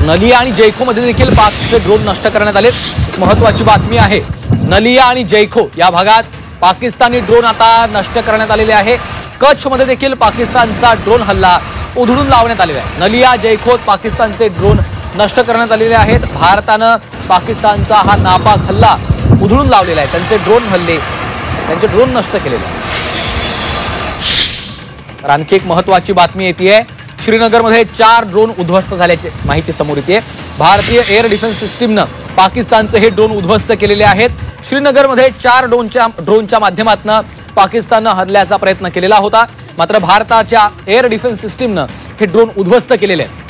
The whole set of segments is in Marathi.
नलिया आणि जैखो मध्ये देखील पाकचे ड्रोन नष्ट करण्यात आले। महत्त्वाची बातमी आहे, नलिया आणि जैखो या भागात पाकिस्तानी ड्रोन आता नष्ट करण्यात आलेले आहे। कच्छ मध्ये देखील पाकिस्तानचा ड्रोन हल्ला उधळून लावण्यात आलेला आहे। नलिया जैखोत पाकिस्तानचे ड्रोन नष्ट करण्यात आलेले आहेत। भारतानं पाकिस्तानचा हा नापाक हल्ला उधळून लावलेला आहे। त्यांचे ड्रोन नष्ट केलेले आहेत। तर आणखी एक महत्त्वाची बातमी येते, श्रीनगरमध्ये 4 ड्रोन उद्ध्वस्त झाल्याची माहिती समोर येते। भारतीय एअर डिफेन्स सिस्टीमनं पाकिस्तानचे हे ड्रोन उद्ध्वस्त केलेले आहेत। श्रीनगरमध्ये 4 ड्रोनच्या माध्यमातून पाकिस्ताननं हल्ल्याचा प्रयत्न केलेला होता, मात्र भारताच्या एअर डिफेन्स सिस्टीमनं हे ड्रोन उद्ध्वस्त केलेले आहेत।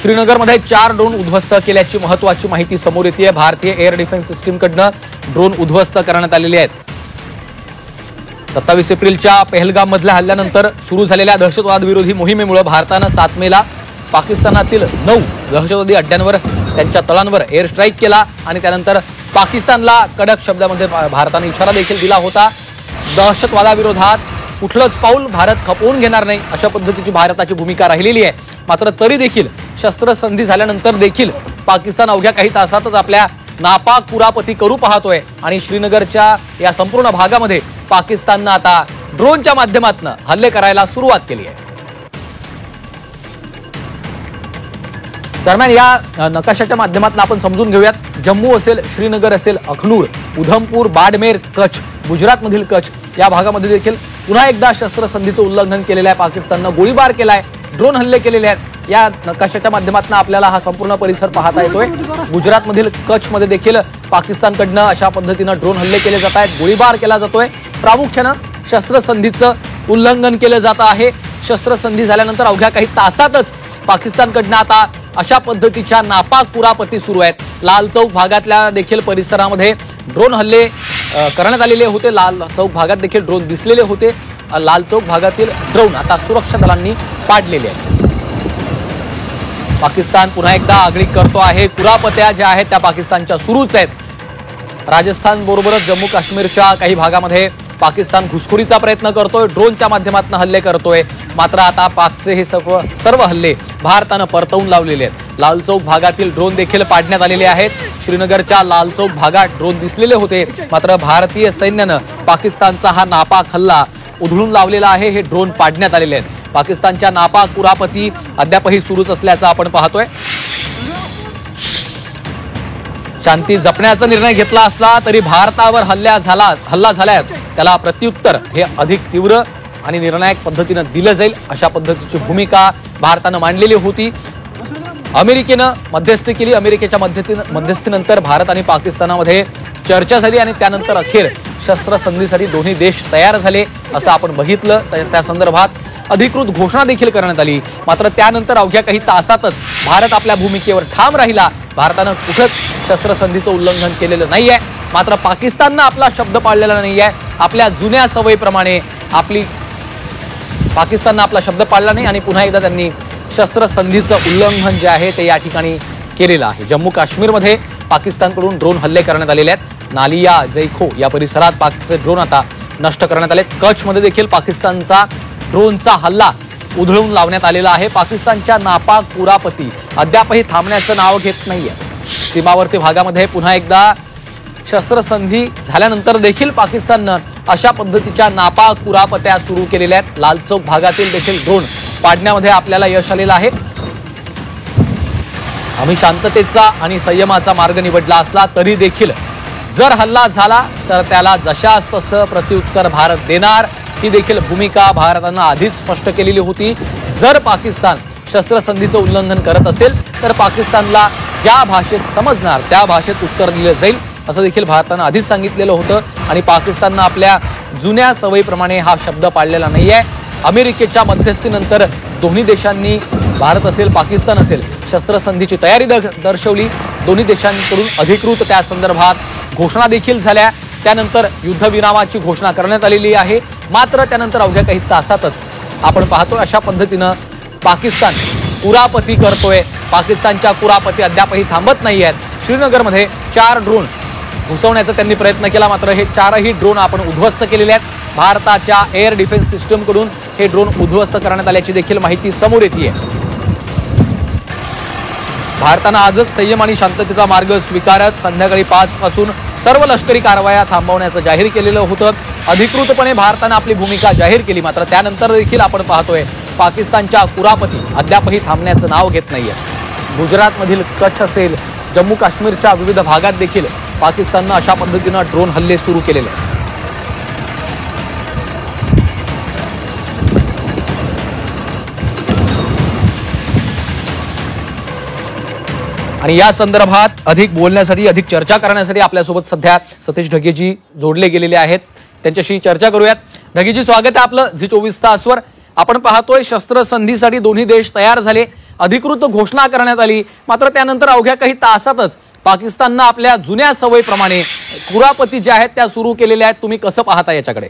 श्रीनगरमध्ये 4 ड्रोन उद्ध्वस्त केल्याची महत्त्वाची माहिती समोर येते। भारतीय एअर डिफेन्स सिस्टीमकडनं ड्रोन उद्ध्वस्त करण्यात आलेले आहेत। 27 एप्रिलच्या पहलगाम मधल्या हल्ल्यानंतर सुरू झालेल्या दहशतवाद विरोधी मोहिमेमुळे भारतानं 7 मेला पाकिस्तानातील 9 दहशतवादी अड्ड्यांवर त्यांच्या तळांवर एअर स्ट्राईक केला आणि त्यानंतर पाकिस्तानला कडक शब्दामध्ये भारताने इशारा देखील दिला होता। दहशतवादाविरोधात कुठलंच पाऊल भारत खपवून घेणार नाही अशा पद्धतीची भारताची भूमिका राहिलेली आहे। मात्र तरी देखील शस्त्रसंधी झाल्यानंतर देखील पाकिस्तान अवघ्या काही तासातच आपल्या नापाक कुरापती करू पाहतोय आणि श्रीनगरच्या या संपूर्ण भागामध्ये पाकिस्ताननं आता ड्रोनच्या माध्यमातून हल्ले करायला सुरुवात केली आहे। दरम्यान या नकाशाच्या माध्यमातून आपण समजून घेऊयात, जम्मू असेल, श्रीनगर असेल, अखनूर, उधमपूर, बाडमेर, कच्छ, गुजरातमधील कच्छ या भागामध्ये देखील पुन्हा एकदा शस्त्रसंधीचं उल्लंघन केलेलं आहे। पाकिस्ताननं गोळीबार केलाय, ड्रोन हल्ले केलेले आहेत। या नकाशाच्या माध्यमातून आपल्याला हा संपूर्ण परिसर पाहता येतोय। गुजरातमधील कच्छमध्ये देखील पाकिस्तानकडनं अशा पद्धतीनं ड्रोन हल्ले केले जात आहेत, गोळीबार केला जातोय। प्रामुख्यानं शस्त्रसंधीचं उल्लंघन केलं जात आहे। शस्त्रसंधी झाल्यानंतर अवघ्या काही तासातच पाकिस्तानकडनं आता अशा पद्धतीच्या नापाक कुरापती सुरू आहेत। लाल चौक भागातल्या देखील परिसरामध्ये ड्रोन हल्ले करण्यात आलेले होते। लाल चौक भागात देखील ड्रोन दिसलेले होते। लाल चौक भागातील ड्रोन आता सुरक्षा दलांनी पाडलेले आहेत। पाकिस्तान पुन्हा एकदा आगळीक करतो आहे। कुरापत्या ज्या आहेत त्या पाकिस्तानच्या सुरूच आहेत। राजस्थान बरोबरच जम्मू काश्मीरच्या काही भागामध्ये पाकिस्तान घुसखोरीचा प्रयत्न करतोय, ड्रोनच्या माध्यमातून हल्ले करतोय। मात्र आता पाकचे हे सर्व हल्ले भारतानं परतवून लावलेले आहेत। लाल चौक भागातील ड्रोन देखील पाडण्यात आलेले आहेत। श्रीनगरच्या लाल चौक भागात ड्रोन दिसलेले होते, मात्र भारतीय सैन्यानं पाकिस्तानचा हा नापाक हल्ला उधळून लावलेला आहे। हे ड्रोन पाडण्यात आलेले आहेत। पाकिस्तानच्या नापाक कुरापती अद्यापही सुरूच असल्याचं आपण पाहतोय। शांती जपण्याचा निर्णय घेतला असला तरी भारतावर हल्ला झाल्यास त्याला प्रत्युत्तर हे अधिक तीव्र आणि निर्णायक पद्धतीने दिलं जाईल अशा पद्धतीची भूमिका भारतानं मांडलेली होती। अमेरिकेनं मध्यस्थी केली। अमेरिकेच्या मध्यस्थीनंतर भारत आणि पाकिस्तानामध्ये चर्चा झाली आणि त्यानंतर अखेर शस्त्रसंधीसाठी दोन्ही देश तयार झाले असं आपण बघितलं। त्या संदर्भात अधिकृत घोषणा देखील करण्यात आली। मात्र त्यानंतर अवघ्या काही तासातच भारत आपल्या भूमिकेवर ठाम राहिला। भारतानं कुठंच शस्त्रसंधीचं उल्लंघन केलेलं नाहीये, मात्र पाकिस्ताननं आपला शब्द पाळलेला नाहीये। आपल्या जुन्या सवयीप्रमाणे पाकिस्ताननं आपला शब्द पाळला नाही आणि पुन्हा एकदा त्यांनी शस्त्रसंधीचं उल्लंघन जे आहे ते या ठिकाणी केलेलं आहे। जम्मू काश्मीरमध्ये पाकिस्तानकडून ड्रोन हल्ले करण्यात आलेले आहेत। नालिया, जैखो या परिसरात पाकचे ड्रोन आता नष्ट करण्यात आले। कच्छमध्ये देखील पाकिस्तानचा ड्रोनचा हल्ला उधळून लावण्यात आलेला आहे। पाकिस्तानच्या नापाक कुरापती अद्यापही थांबण्याचं नाव घेत नाहीये। सीमावर्ती भागामध्ये पुन्हा एकदा शस्त्रसंधी झाल्यानंतर देखील पाकिस्ताननं अशा पद्धतीच्या नापाक कुरापत्या सुरू केलेल्या आहेत। लाल चौक भागातील देखील ड्रोन पाडण्यामध्ये आपल्याला यश आलेलं आहे। आम्ही शांततेचा आणि संयमाचा मार्ग निवडला असला तरी देखील जर हल्ला झाला तर त्याला जशास तसं प्रत्युत्तर भारत देणार ही देखील भूमिका भारतानं आधीच स्पष्ट केलेली होती। जर पाकिस्तान शस्त्रसंधीचं उल्लंघन करत असेल तर पाकिस्तानला ज्या भाषेत समजणार त्या भाषेत उत्तर दिलं जाईल असं देखील भारतानं आधीच सांगितलेलं होतं आणि पाकिस्ताननं आपल्या जुन्या सवयीप्रमाणे हा शब्द पाळलेला नाहीये। अमेरिकेच्या मध्यस्थीनंतर दोन्ही देशांनी, भारत असेल पाकिस्तान असेल, शस्त्रसंधीची तयारी दर्शवली। दोन्ही देशांकडून अधिकृत त्या संदर्भात घोषणा देखील झाल्या। त्यानंतर युद्धविरामाची घोषणा करण्यात आलेली आहे। मात्र त्यानंतर अवघ्या काही तासातच आपण पाहतोय अशा पद्धतीनं पाकिस्तान कुरापती करतोय। पाकिस्तानच्या कुरापती अद्यापही थांबत नाही आहेत। श्रीनगरमध्ये 4 ड्रोन घुसवण्याचा त्यांनी प्रयत्न केला, मात्र हे 4ही ड्रोन आपण उद्ध्वस्त केलेले आहेत। भारताच्या एअर डिफेन्स सिस्टमकडून हे ड्रोन उद्ध्वस्त करण्यात आल्याची देखील माहिती समोर येते। भारतानं आजच संयम आणि शांततेचा मार्ग स्वीकारत संध्याकाळी 5 पासून सर्व लष्करी कारवाया थांबवण्याचं जाहीर केलेलं होतं। अधिकृतपणे भारतानं आपली भूमिका जाहीर केली, मात्र त्यानंतर देखील आपण पाहतोय पाकिस्तानच्या कुरापती अद्यापही थांबण्याचं नाव घेत नाहीये। गुजरातमधील कच्छ असेल, जम्मू काश्मीरच्या विविध भागात देखील पाकिस्ताननं अशा पद्धतीनं ड्रोन हल्ले सुरू केलेले आहेत। आणि या संदर्भात अधिक बोलण्यासाठी, अधिक चर्चा करण्यासाठी आपल्यासोबत सध्या सतीश ढगेजी जोडले गेलेले आहेत। त्यांच्याशी चर्चा करूयात। ढगेजी, स्वागत आहे आपलं झी 24 तासवर। आपण पाहतोय शस्त्रसंधीसाठी दोन्ही देश तयार झाले, अधिकृत घोषणा करण्यात आली, मात्र त्यानंतर अवघ्या काही तासातच पाकिस्ताननं आपल्या जुन्या सवयीप्रमाणे कुरापती ज्या आहेत त्या सुरू केलेल्या आहेत। तुम्ही कसं पाहता याच्याकडे?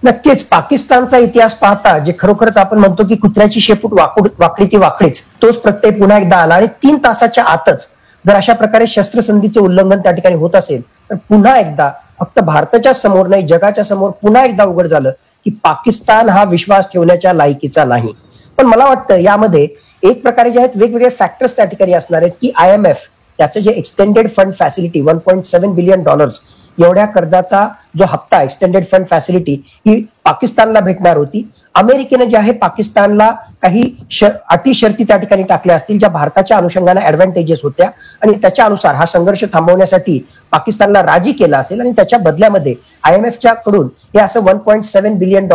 नक्कीच पाकिस्तानचा इतिहास पाहता जे खरोखरच आपण म्हणतो की कुत्र्याची शेपूट वाकडी ती वाकडीच, तोच प्रत्यय पुन्हा एकदा आला। आणि 3 तासाच्या आतच जर अशा प्रकारे शस्त्रसंधीचे उल्लंघन त्या ठिकाणी होत असेल तर पुन्हा एकदा फक्त भारताच्या समोर नाही, जगाच्या समोर पुन्हा एकदा उघड झालं की पाकिस्तान हा विश्वास ठेवण्याच्या लायकीचा नाही। पण मला वाटतं यामध्ये एक प्रकारे जे आहेत वेगवेगळे फॅक्टर्स त्या ठिकाणी असणार आहेत की IMF त्याचं जे एक्सटेंडेड फंड फॅसिलिटी $1.7 बिलियन एवढ्या कर्जाचा जो हप्ता एक्सटेंडेड फंड फॅसिलिटी ही पाकिस्तानला भेटणार होती। अमेरिकेने जे आहे पाकिस्तानला काही अटी शर्ती त्या ठिकाणी टाकल्या असतील ज्या भारताच्या अनुषंगाने ऍडव्हान्टेजेस होत्या आणि त्याच्या अनुसार हा संघर्ष थांबवण्यासाठी पाकिस्तानला राजी केला असेल आणि त्याच्या बदल्यामध्ये IMFच्या कडून हे असं $1.7 बिलियन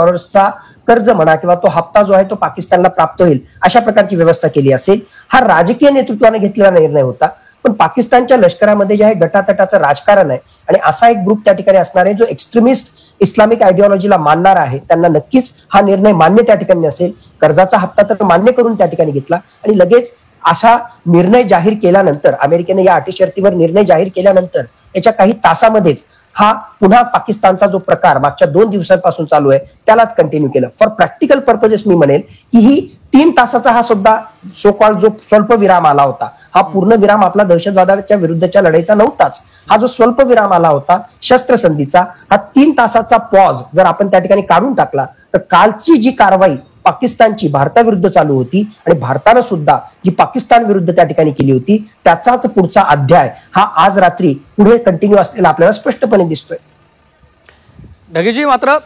कर्ज म्हणा किंवा तो हप्ता जो आहे तो पाकिस्तानला प्राप्त होईल अशा प्रकारची व्यवस्था केली असेल। हा राजकीय नेतृत्वाने घेतलेला निर्णय होता, पण पाकिस्तानच्या लष्करामध्ये जे आहे गटातटाचं राजकारण आहे आणि असा एक ग्रुप त्या ठिकाणी असणार आहे जो एक्स्ट्रीमिस्ट इस्लामिक आयडिओलॉजीला मानणार आहे। त्यांना नक्कीच हा निर्णय मान्य त्या ठिकाणी नसेल। कर्जाचा हप्ता तर मान्य करून त्या ठिकाणी घेतला आणि लगेच असा निर्णय जाहीर केल्यानंतर, अमेरिकेने या अटी शर्तीवर निर्णय जाहीर केल्यानंतर याच्या काही तासामध्येच हा पुन्हा पाकिस्तानचा जो प्रकार मागच्या 2 दिवसांपासून चालू आहे त्यालाच कंटिन्यू केलं। फॉर प्रॅक्टिकल पर्पजेस मी म्हणेल की ही 3 तासाचा हा सुद्धा सो कॉल्ड जो स्वल्प विराम आला होता, हा पूर्ण विराम आपला दहशतवादाच्या विरुद्धच्या लढाईचा नव्हताच। हा जो स्वल्प विराम आला होता शस्त्रसंधीचा, हा 3 तासाचा पॉज जर आपण त्या ठिकाणी काढून टाकला तर कालची जी कारवाई पाकिस्तानची भारताविरुद्ध चालू होती आणि भारतानं सुद्धा जी पाकिस्तान विरुद्ध त्या ठिकाणी केली होती त्याचाच पुढचा अध्याय हा आज रात्री पुढे कंटिन्यू असलेला आपल्याला स्पष्टपणे दिसतोय। ढगेजी, मात्र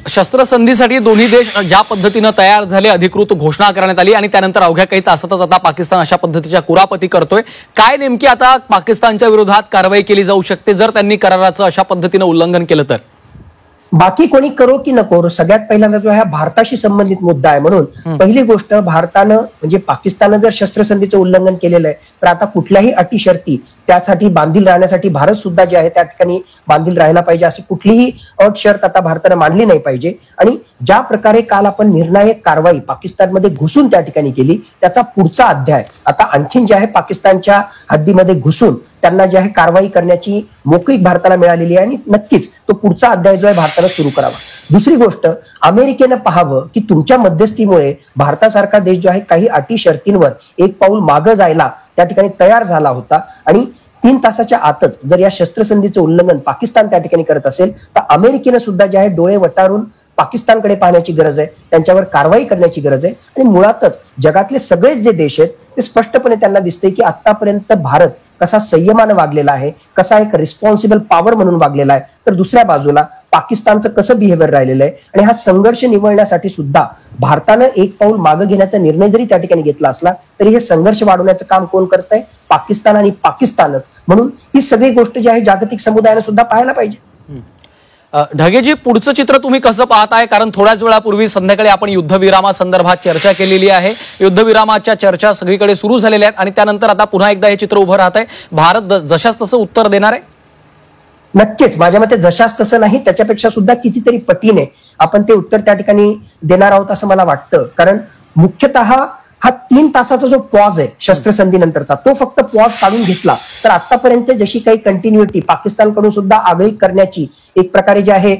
शस्त्रसंधीसाठी दोन्ही देश ज्या पद्धतीनं तयार झाले, अधिकृत घोषणा करण्यात आली आणि त्यानंतर अवघ्या काही तासातच आता पाकिस्तान अशा पद्धतीच्या कुरापती करतोय। काय नेमकी आता पाकिस्तानच्या विरोधात कारवाई केली जाऊ शकते जर त्यांनी कराराचं अशा पद्धतीनं उल्लंघन केलं तर? बाकी कोणी करो की नको, सगळ्यात पहिल्यांदा जो हा भारताशी संबंधित मुद्दा आहे, म्हणून पहिली गोष्ट भारतानं म्हणजे पाकिस्ताननं जर शस्त्रसंधीचं उल्लंघन केलेलं आहे तर आता कुठल्याही अटी शर्ती त्यासाठी बांधील राहण्यासाठी भारत सुद्धा जे आहे त्या ठिकाणी बांधील राहायला पाहिजे, अशी कुठलीही अट शर्त आता भारतानं मांडली नाही पाहिजे। आणि ज्या प्रकारे काल आपण निर्णायक कारवाई पाकिस्तानमध्ये घुसून त्या ठिकाणी केली त्याचा पुढचा अध्याय आता आणखीन जे आहे पाकिस्तानच्या हद्दीमध्ये घुसून त्यांना जे आहे कारवाई करण्याची मोकळीक भारताला मिळालेली आहे आणि नक्कीच तो पुढचा अध्याय जो आहे भारतानं सुरू करावा। दुसरी गोष्ट, अमेरिकेनं पाहावं की तुमच्या मध्यस्थीमुळे भारतासारखा देश जो आहे काही अटी शर्तींवर एक पाऊल मागं जायला त्या ठिकाणी तयार झाला होता आणि 3 तासाच्या आतच जर या शस्त्रसंधीचं उल्लंघन पाकिस्तान त्या ठिकाणी करत असेल तर अमेरिकेनं सुद्धा जे आहे डोळे वटारून पाकिस्तानकडे पाहण्याची गरज आहे, त्यांच्यावर कारवाई करण्याची गरज आहे। आणि मुळातच जगातले सगळेच जे देश आहेत ते स्पष्टपणे त्यांना दिसते की आतापर्यंत भारत कसा संयमानं वागलेला आहे, कसा एक रिस्पॉन्सिबल पॉवर म्हणून वागलेला आहे, तर दुसऱ्या बाजूला पाकिस्तानचं कसं बिहेवियर राहिलेलं आहे। आणि हा संघर्ष निवळण्यासाठी सुद्धा भारतानं एक पाऊल मागे घेण्याचा निर्णय जरी त्या ठिकाणी घेतला असला तरी हे संघर्ष वाढवण्याचं काम कोण करतंय? पाकिस्तान आणि पाकिस्तानच। म्हणून ही सगळी गोष्ट जी आहे जागतिक समुदायानं सुद्धा पाहायला पाहिजे। ढगेजी, पुढचं चित्र तुम्ही कसं पाहताय? कारण थोड्याच वेळापूर्वी संध्याकाळी आपण युद्धविरामासंदर्भात चर्चा केलेली आहे, युद्धविरामाच्या चर्चा सगळीकडे सुरू झालेल्या आहेत आणि त्यानंतर आता पुन्हा एकदा हे चित्र उभं राहत आहे। भारत जशास तसं उत्तर देणार आहे? नक्कीच, माझ्या मते जशास तसं नाही, त्याच्यापेक्षा सुद्धा कितीतरी पटीने आपण ते उत्तर त्या ठिकाणी देणार आहोत असं मला वाटतं। कारण मुख्यतः हा 3 तासाचा जो पॉज आहे शस्त्रसंधीनंतरचा तो फक्त पॉज काढून घेतला तर आतापर्यंत जशी काही कंटिन्युटी पाकिस्तानकडून सुद्धा आगळी करण्याची एक प्रकारे जे आहे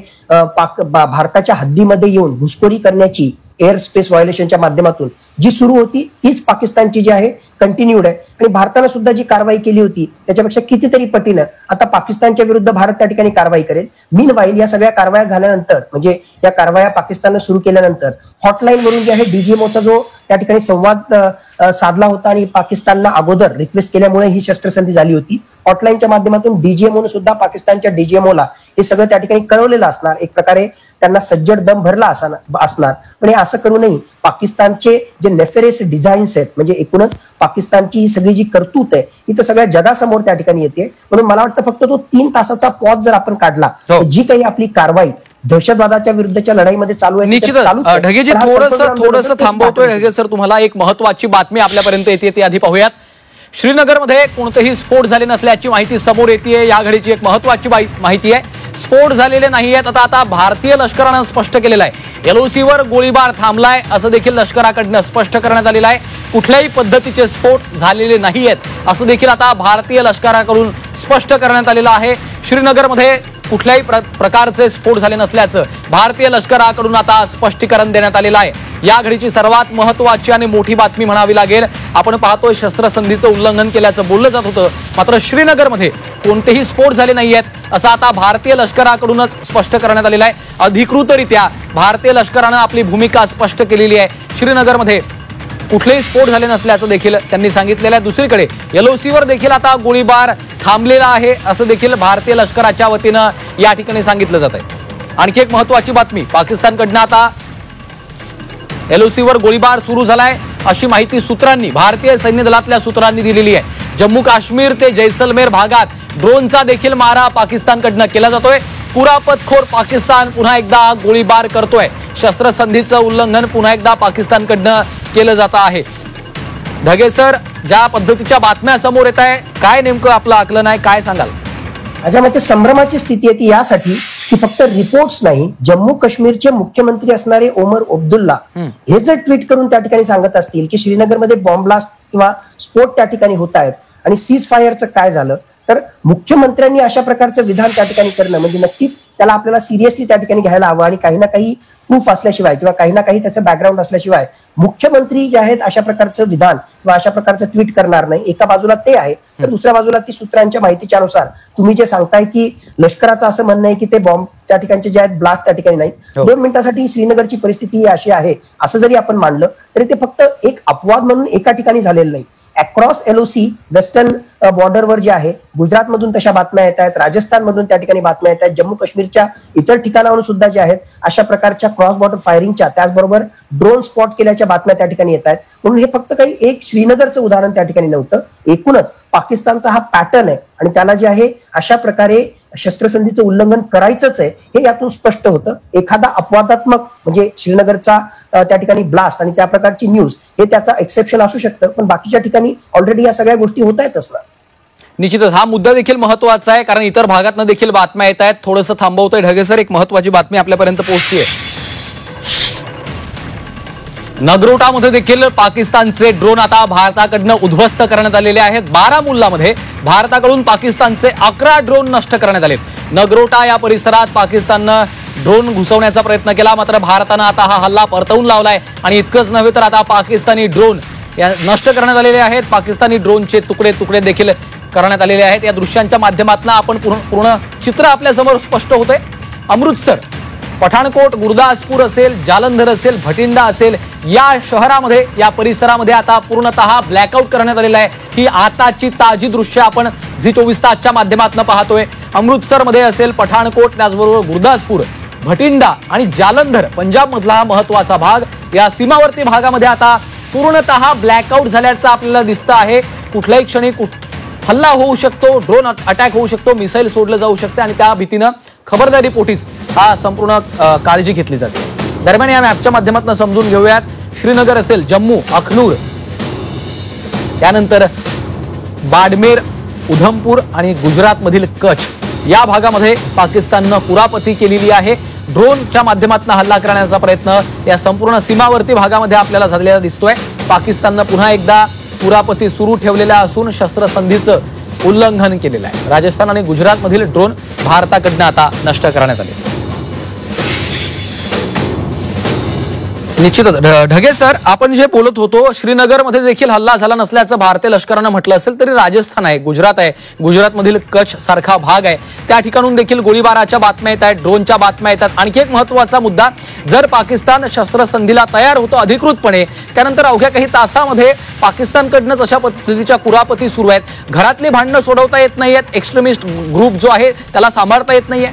भारताच्या हद्दीमध्ये येऊन घुसखोरी करण्याची एअर स्पेस व्हायोलेशनच्या माध्यमातून जी सुरू होती तीच पाकिस्तानची जी आहे कंटिन्यूड आहे। आणि भारतानं सुद्धा जी कारवाई केली होती त्याच्यापेक्षा कितीतरी पटीनं आता पाकिस्तानच्या विरुद्ध भारत त्या ठिकाणी कारवाई करेल। मीनवाईल या सगळ्या कारवाया झाल्यानंतर म्हणजे या कारवाया पाकिस्ताननं सुरू केल्यानंतर हॉटलाईन वरून जे आहे DGMOचा जो त्या ठिकाणी संवाद साधला होता आणि पाकिस्तानला अगोदर रिक्वेस्ट केल्यामुळे ही शस्त्रसंधी झाली होती. हॉटलाईनच्या माध्यमातून डीजीएमओने सुद्धा पाकिस्तानच्या डीजीएमओला हे सगळं त्या ठिकाणी कळवलेलं असणार, एक प्रकारे त्यांना सज्जड दम भरला असणार. पण हे असं करू नये. पाकिस्तानचे जे नेफेरियस डिझाईन्स आहेत, म्हणजे एकूणच पाकिस्तानची ही सगळी जी करतूत आहे ही तर सगळ्या जगासमोर त्या ठिकाणी येते. म्हणून मला वाटतं फक्त तो 3 तासाचा पॉज जर आपण काढला, जी काही आपली कारवाई दहशतवादाच्या विरुद्धच्या लढाईमध्ये चालू आहे, निश्चितच ढगेजी थोडंसं थांबवतोय. ढगे सर, तुम्हाला एक महत्वाची बातमी आपल्यापर्यंत येते, ती आधी पाहूयात. श्रीनगरमध्ये कोणतेही स्फोट झाले नसल्याची माहिती समोर येते. या घडीची एक महत्वाची माहिती आहे, स्फोट झालेले नाहीयेत. आता भारतीय लष्करानं स्पष्ट केलेलं आहे. एलओसीवर गोळीबार थांबलाय असं देखील लष्कराकडनं स्पष्ट करण्यात आलेलं आहे. कुठल्याही पद्धतीचे स्फोट झालेले नाहीयेत असं देखील आता भारतीय लष्कराकडून स्पष्ट करण्यात आलेलं आहे. श्रीनगरमध्ये कुठल्याही प्रकारचे स्फोट झाले नसल्याचं भारतीय लष्कराकडून आता स्पष्टीकरण देण्यात आलेलं आहे. या घडीची सर्वात महत्वाची आणि मोठी बातमी म्हणावी लागेल. आपण पाहतोय शस्त्रसंधीचं उल्लंघन केल्याचं बोललं जात होतं, मात्र श्रीनगरमध्ये कोणतेही स्फोट झाले नाहीयेत असं आता भारतीय लष्कराकडूनच स्पष्ट करण्यात आलेलं आहे. अधिकृतरित्या भारतीय लष्करानं आपली भूमिका स्पष्ट केलेली आहे. श्रीनगरमध्ये कुठलेही स्फोट झाले नसल्याचं देखील त्यांनी सांगितलेलं आहे. दुसरीकडे एलओसीवर देखील आता गोळीबार थांबलेला आहे असं देखील भारतीय लष्कराच्या वतीनं या ठिकाणी सांगितलं जात आहे. आणखी एक महत्वाची बातमी, पाकिस्तानकडनं आता एलओसीवर गोळीबार सुरू झालाय अशी माहिती सूत्रांनी, भारतीय सैन्य दलातल्या सूत्रांनी दिलेली आहे. जम्मू काश्मीर ते जैसलमेर भागात ड्रोनचा देखील मारा पाकिस्तानकडनं केला जातोय. कुरापतखोर पाकिस्तान पुन्हा एकदा गोळीबार करतोय. शस्त्रसंधीचं उल्लंघन पुन्हा एकदा पाकिस्तानकडनं केलं जात आहे. ढगे सर, ज्या पद्धतीच्या बातम्या समोर येत आहे, काय नेमकं आपलं आकलन आहे, काय सांगाल? माझ्या मते संभ्रमाची स्थिती आहे ती यासाठी की फक्त रिपोर्ट्स नाही, जम्मू काश्मीरचे मुख्यमंत्री असणारे ओमर अब्दुल्ला हे जर ट्विट करून त्या ठिकाणी सांगत असतील की श्रीनगरमध्ये बॉम्ब ब्लास्ट किंवा स्फोट त्या ठिकाणी होत आहेत आणि सीज फायरचं काय झालं, तर मुख्यमंत्र्यांनी अशा प्रकारचं विधान त्या ठिकाणी करणं म्हणजे नक्कीच त्याला आपल्याला सिरियसली त्या ठिकाणी घ्यायला हवं. आणि काही ना काही प्रूफ असल्याशिवाय किंवा काही ना काही त्याचं बॅकग्राऊंड असल्याशिवाय मुख्यमंत्री जे आहेत अशा प्रकारचं विधान किंवा अशा प्रकारचं ट्विट करणार नाही. एका बाजूला ते आहे, तर दुसऱ्या बाजूला ती सूत्रांच्या माहितीच्या अनुसार तुम्ही जे सांगताय की लष्कराचं असं म्हणणं आहे की ते बॉम्ब त्या ठिकाणचे जे आहेत ब्लास्ट त्या ठिकाणी नाही. 2 मिनिटांसाठी श्रीनगरची परिस्थिती अशी आहे असं जरी आपण मानलं तरी ते फक्त एक अपवाद म्हणून एका ठिकाणी झालेलं नाही. अक्रॉस एलओसी वेस्टर्न बॉर्डरवर जे आहे, गुजरातमधून तशा बातम्या येत आहेत, राजस्थानमधून त्या ठिकाणी बातम्या येत आहेत, जम्मू काश्मीरच्या इतर ठिकाणावरून सुद्धा जे आहेत अशा प्रकारच्या क्रॉस बॉर्डर फायरिंगच्या, त्याचबरोबर ड्रोन स्पॉट केल्याच्या बातम्या त्या ठिकाणी येत आहेत. म्हणून हे फक्त काही एक श्रीनगरचं उदाहरण त्या ठिकाणी नव्हतं, एकूणच पाकिस्तानचा हा पॅटर्न आहे आणि त्याला जे आहे अशा प्रकारे शस्त्रसंधीचं उल्लंघन करायचंच आहे हे यातून स्पष्ट होतं. एखादा अपवादात्मक म्हणजे श्रीनगरचा त्या ठिकाणी ब्लास्ट आणि त्या प्रकारची न्यूज हे त्याचा एक्सेप्शन असू शकतं, पण बाकीच्या ठिकाणी ऑलरेडी या सगळ्या गोष्टी होत आहेतच ना. निश्चितच हा मुद्दा देखील महत्वाचा आहे, कारण इतर भागातनं देखील बातम्या येत आहेत. थोडंसं थांबवतोय ढगे सर, एक महत्वाची बातमी आपल्यापर्यंत पोहोचतीये. नगरोटामध्ये देखील पाकिस्तानचे ड्रोन आता भारताकडनं उद्ध्वस्त करण्यात आलेले आहेत. बारामुल्लामध्ये भारताकडून पाकिस्तानचे 11 ड्रोन नष्ट करण्यात आलेत. नगरोटा या परिसरात पाकिस्ताननं ड्रोन घुसवण्याचा प्रयत्न केला, मात्र भारतानं आता हा हल्ला परतवून लावलाय आणि इतकंच नव्हे तर आता पाकिस्तानी ड्रोन नष्ट करण्यात आलेले आहेत. पाकिस्तानी ड्रोनचे तुकडे देखील करण्यात आलेले आहेत. या दृश्यांच्या माध्यमातून आपण पूर्ण चित्र आपल्या समोर स्पष्ट होतंय. अमृतसर, पठाणकोट, गुरदासपूर असेल, जालंधर असेल, भटिंडा असेल, या शहरामध्ये या परिसरामध्ये आता पूर्णतः ब्लॅकआउट करण्यात आलेला आहे. ही आताची ताजी दृश्य आपण झी24 तासच्या माध्यमातून पाहतोय. अमृतसरमध्ये असेल, पठाणकोट, त्याचबरोबर गुरदासपूर, भटिंडा आणि जालंधर, पंजाब मधला महत्वाचा भाग, या सीमावर्ती भागामध्ये आता पूर्णतः ब्लॅकआउट झाल्याचं आपल्याला दिसतं आहे. कुठल्याही क्षणी हल्ला होऊ शकतो, ड्रोन अटॅक होऊ शकतो, मिसाईल सोडलं जाऊ शकते आणि त्या भीतीनं खबरदारी पोटीच हा संपूर्ण काळजी घेतली जाते. दरम्यान या मॅपच्या माध्यमातून समजून घेऊयात. श्रीनगर असेल, जम्मू, अखनूर, त्यानंतर बाडमेर, उधमपूर आणि गुजरातमधील कच्छ या भागामध्ये पाकिस्ताननं कुरापती केलेली आहे. ड्रोनच्या माध्यमातून हल्ला करण्याचा प्रयत्न या संपूर्ण सीमावर्ती भागामध्ये आपल्याला झालेला दिसतोय. पाकिस्ताननं पुन्हा एकदा कुरापती सुरू ठेवलेल्या असून शस्त्रसंधीचं उल्लंघन केलेलं आहे. राजस्थान आणि गुजरातमधील ड्रोन भारताकडनं आता नष्ट करण्यात आले. निश्चितच ढगे सर, आपण जे बोलत होतो श्रीनगरमध्ये देखील हल्ला झाला नसल्याचं भारतीय लष्करानं म्हटलं असेल तरी राजस्थान आहे, गुजरात आहे, गुजरातमधील कच्छ सारखा भाग आहे, त्या ठिकाणून देखील गोळीबाराच्या बातम्या येत आहेत, ड्रोनच्या बातम्या येतात. आणखी एक महत्त्वाचा मुद्दा, जर पाकिस्तान शस्त्रसंधीला तयार होतं अधिकृतपणे, त्यानंतर अवघ्या काही तासामध्ये पाकिस्तानकडनंच अशा पद्धतीच्या कुरापती सुरू आहेत. घरातली भांडणं सोडवता येत नाहीयेत, एक्स्ट्रीमिस्ट ग्रुप जो आहे त्याला सांभाळता येत नाहीये.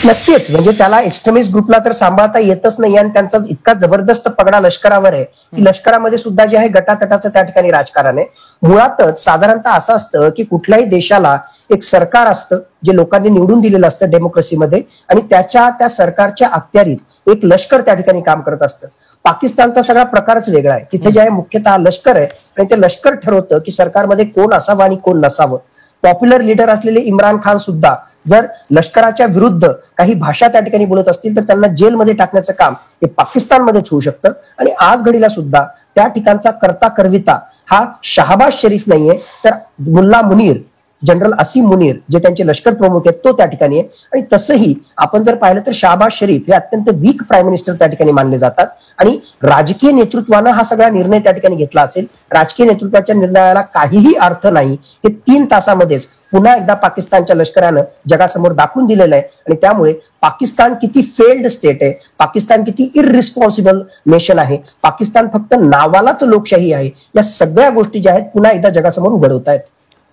नक्कीच, म्हणजे त्याला एक्स्ट्रीमिस्ट ग्रुपला तर सांभाळता येतच नाही आणि त्यांचा इतका जबरदस्त पगडा लष्करावर आहे की लष्करामध्ये सुद्धा जे आहे गटातटाचं त्या ठिकाणी राजकारण आहे. मुळातच साधारणतः असं असतं की कुठल्याही देशाला एक सरकार असतं जे लोकांनी निवडून दिलेलं असतं डेमोक्रेसीमध्ये, आणि त्या सरकारच्या अखत्यारीत एक लष्कर त्या ठिकाणी काम करत असतं. पाकिस्तानचा सगळा प्रकारच वेगळा आहे. तिथे जे आहे मुख्यतः लष्कर आहे आणि ते लष्कर ठरवतं की सरकारमध्ये कोण असावं आणि कोण नसावं. पॉप्युलर लीडर असलेले इम्रान खान सुद्धा जर लष्कराच्या विरुद्ध काही भाषा त्या ठिकाणी बोलत असतील तर त्यांना जेलमध्ये टाकण्याचं काम हे पाकिस्तानमध्येच होऊ शकतं. आणि आज घडीला सुद्धा त्या ठिकाणचा कर्ता करविता हा शहबाज शरीफ नाहीये, तर मुल्ला मुनीर, जनरल असीम मुनीर जे त्यांचे लष्कर प्रमुख आहेत तो त्या ठिकाणी आहे. आणि तसंही आपण जर पाहिलं तर शहबाज शरीफ हे अत्यंत वीक प्राईम मिनिस्टर त्या ठिकाणी मानले जातात आणि राजकीय नेतृत्वानं हा सगळा निर्णय त्या ठिकाणी घेतला असेल. राजकीय नेतृत्वाच्या निर्णयाला काहीही अर्थ नाही, हे 3 तासामध्येच पुन्हा एकदा पाकिस्तानच्या लष्करानं जगासमोर दाखवून दिलेलं आहे. आणि त्यामुळे पाकिस्तान किती फेल्ड स्टेट आहे, पाकिस्तान किती इररिस्पॉन्सिबल नेशन आहे, पाकिस्तान फक्त नावालाच लोकशाही आहे, या सगळ्या गोष्टी ज्या आहेत पुन्हा एकदा जगासमोर उघडवत आहेत.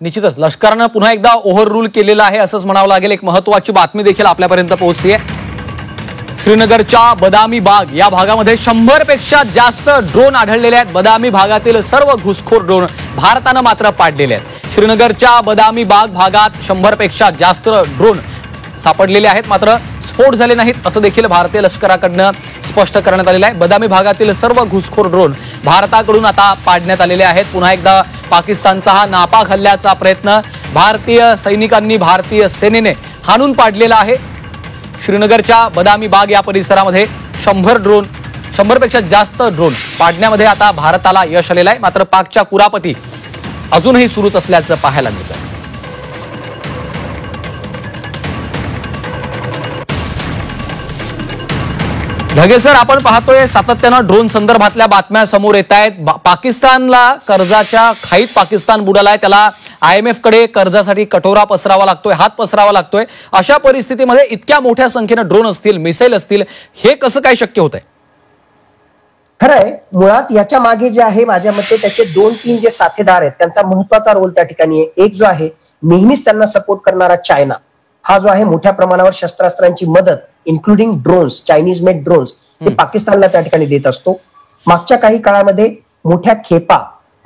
निश्चितच लष्करानं पुन्हा एकदा ओव्हर रूल केलेला आहे असंच म्हणावं लागेल. एक महत्त्वाची बातमी देखील आपल्यापर्यंत पोहोचली आहे. श्रीनगरच्या बदामी बाग या भागामध्ये 100 पेक्षा जास्त ड्रोन आढळलेले आहेत. बदामी भागातील सर्व घुसखोर ड्रोन भारतानं मात्र पाडलेले आहेत. श्रीनगरच्या बदामी बाग भागात 100 पेक्षा जास्त ड्रोन सापडलेले आहेत, मात्र स्फोट झाले नाहीत असं देखील भारतीय लष्कराकडनं स्पष्ट करण्यात आलेलं आहे. बदामी भागातील सर्व घुसखोर ड्रोन भारताकडून आता पाडण्यात आलेले आहेत. पुन्हा एकदा पाकिस्तानचा हा नापाक हल्ल्याचा प्रयत्न भारतीय सैनिकांनी, भारतीय सेनेने हाणून पाडलेला आहे. श्रीनगरच्या बदामी बाग या परिसरामध्ये 100 पेक्षा जास्त ड्रोन पाडण्यामध्ये आता भारताला यश आलेलं आहे. मात्र पाकच्या कुरापती अजूनही सुरूच असल्याचं पाहायला मिळतं. ढगे सर, आपण पाहतोय सातत्यानं ड्रोन संदर्भातल्या बातम्या समोर येत आहेत. पाकिस्तानला कर्जाच्या खाईत पाकिस्तान बुडालाय, त्याला IMF कडे कर्जासाठी कटोरा पसरावा लागतोय, हात पसरावा लागतोय. अशा परिस्थितीमध्ये इतक्या मोठ्या संख्येनं ड्रोन असतील, मिसाईल असतील, हे कसं काय शक्य होतंय? खरंय, मुळात याच्या मागे जे आहे माझ्या मते त्याचे 2-3 जे साथीदार आहेत त्यांचा महत्वाचा रोल त्या ठिकाणी आहे. एक जो आहे नेहमीच त्यांना सपोर्ट करणारा चायना, हा जो आहे मोठ्या प्रमाणावर शस्त्रास्त्रांची मदत including drones, Chinese made drones हे पाकिस्तानला त्या ठिकाणी देत असतो. मागच्या काही काळामध्ये मोठ्या खेपा,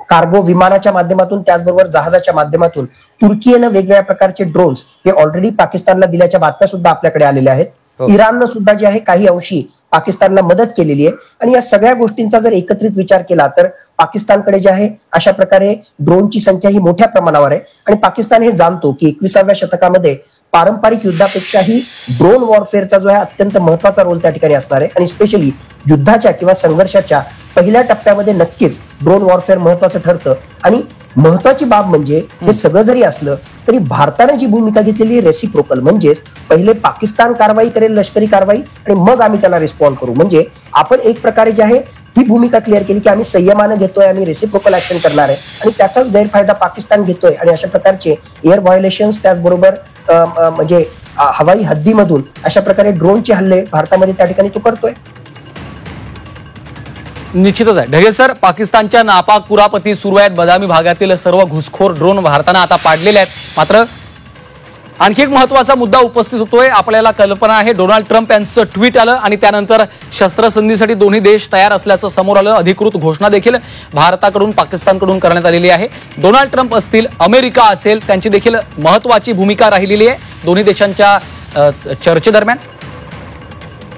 कार्गो विमानाच्या माध्यमातून, त्याचबरोबर जहाजाच्या माध्यमातून तुर्कीनं वेगवेगळ्या प्रकारचे ड्रोन्स हे ऑलरेडी पाकिस्तानला दिल्याच्या बातम्या सुद्धा आपल्याकडे आलेल्या आहेत. इराणनं सुद्धा जे आहे काही अंशी पाकिस्तानला मदत केलेली आहे. आणि या सगळ्या गोष्टींचा जर एकत्रित विचार केला तर पाकिस्तानकडे जे आहे अशा प्रकारे ड्रोनची संख्या ही मोठ्या प्रमाणावर आहे. आणि पाकिस्तान हे जाणतो की 21व्या शतकामध्ये पारंपरिक युद्धापेक्षाही ड्रोन वॉरफेअरचा जो आहे अत्यंत महत्वाचा रोल त्या ठिकाणी असणार आहे. आणि स्पेशली युद्धाच्या किंवा संघर्षाच्या पहिल्या टप्प्यामध्ये नक्कीच ड्रोन वॉरफेअर महत्वाचं ठरतं. आणि महत्वाची बाब म्हणजे हे सगळं जरी असलं तरी भारताने जी भूमिका घेतलेली रेसिप्रोकल, म्हणजेच पहिले पाकिस्तान कारवाई करेल, लष्करी कारवाई, आणि मग आम्ही त्यांना रिस्पॉन्ड करू. म्हणजे आपण एक प्रकारे जे आहे ही भूमिका क्लिअर केली की आम्ही संयमानं घेतोय, आम्ही रेसिप्रोकल ऍक्शन करणार आहे. आणि त्याचाच गैरफायदा पाकिस्तान घेतोय आणि अशा प्रकारचे एअर व्हायोलेशन्स, त्याचबरोबर म्हणजे हवाई हद्दीमधून अशा प्रकारे ड्रोनचे हल्ले भारतामध्ये त्या ठिकाणी तो करतोय. निश्चितच आहे ढगे सर, पाकिस्तानच्या नापाक कुरापती सुरू आहेत. बदामी भागातील सर्व घुसखोर ड्रोन भारतानं आता पाडलेले आहेत. मात्र आणखी एक महत्वाचा मुद्दा उपस्थित होतोय. आपल्याला कल्पना आहे, डोनाल्ड ट्रम्प यांचं ट्विट आलं आणि त्यानंतर शस्त्रसंधीसाठी दोन्ही देश तयार असल्याचं समोर आलं. अधिकृत घोषणा देखील भारताकडून, पाकिस्तानकडून करण्यात आलेली आहे. डोनाल्ड ट्रम्प असतील, अमेरिका असेल, त्यांची देखील महत्वाची भूमिका राहिलेली आहे दोन्ही देशांच्या चर्चेदरम्यान.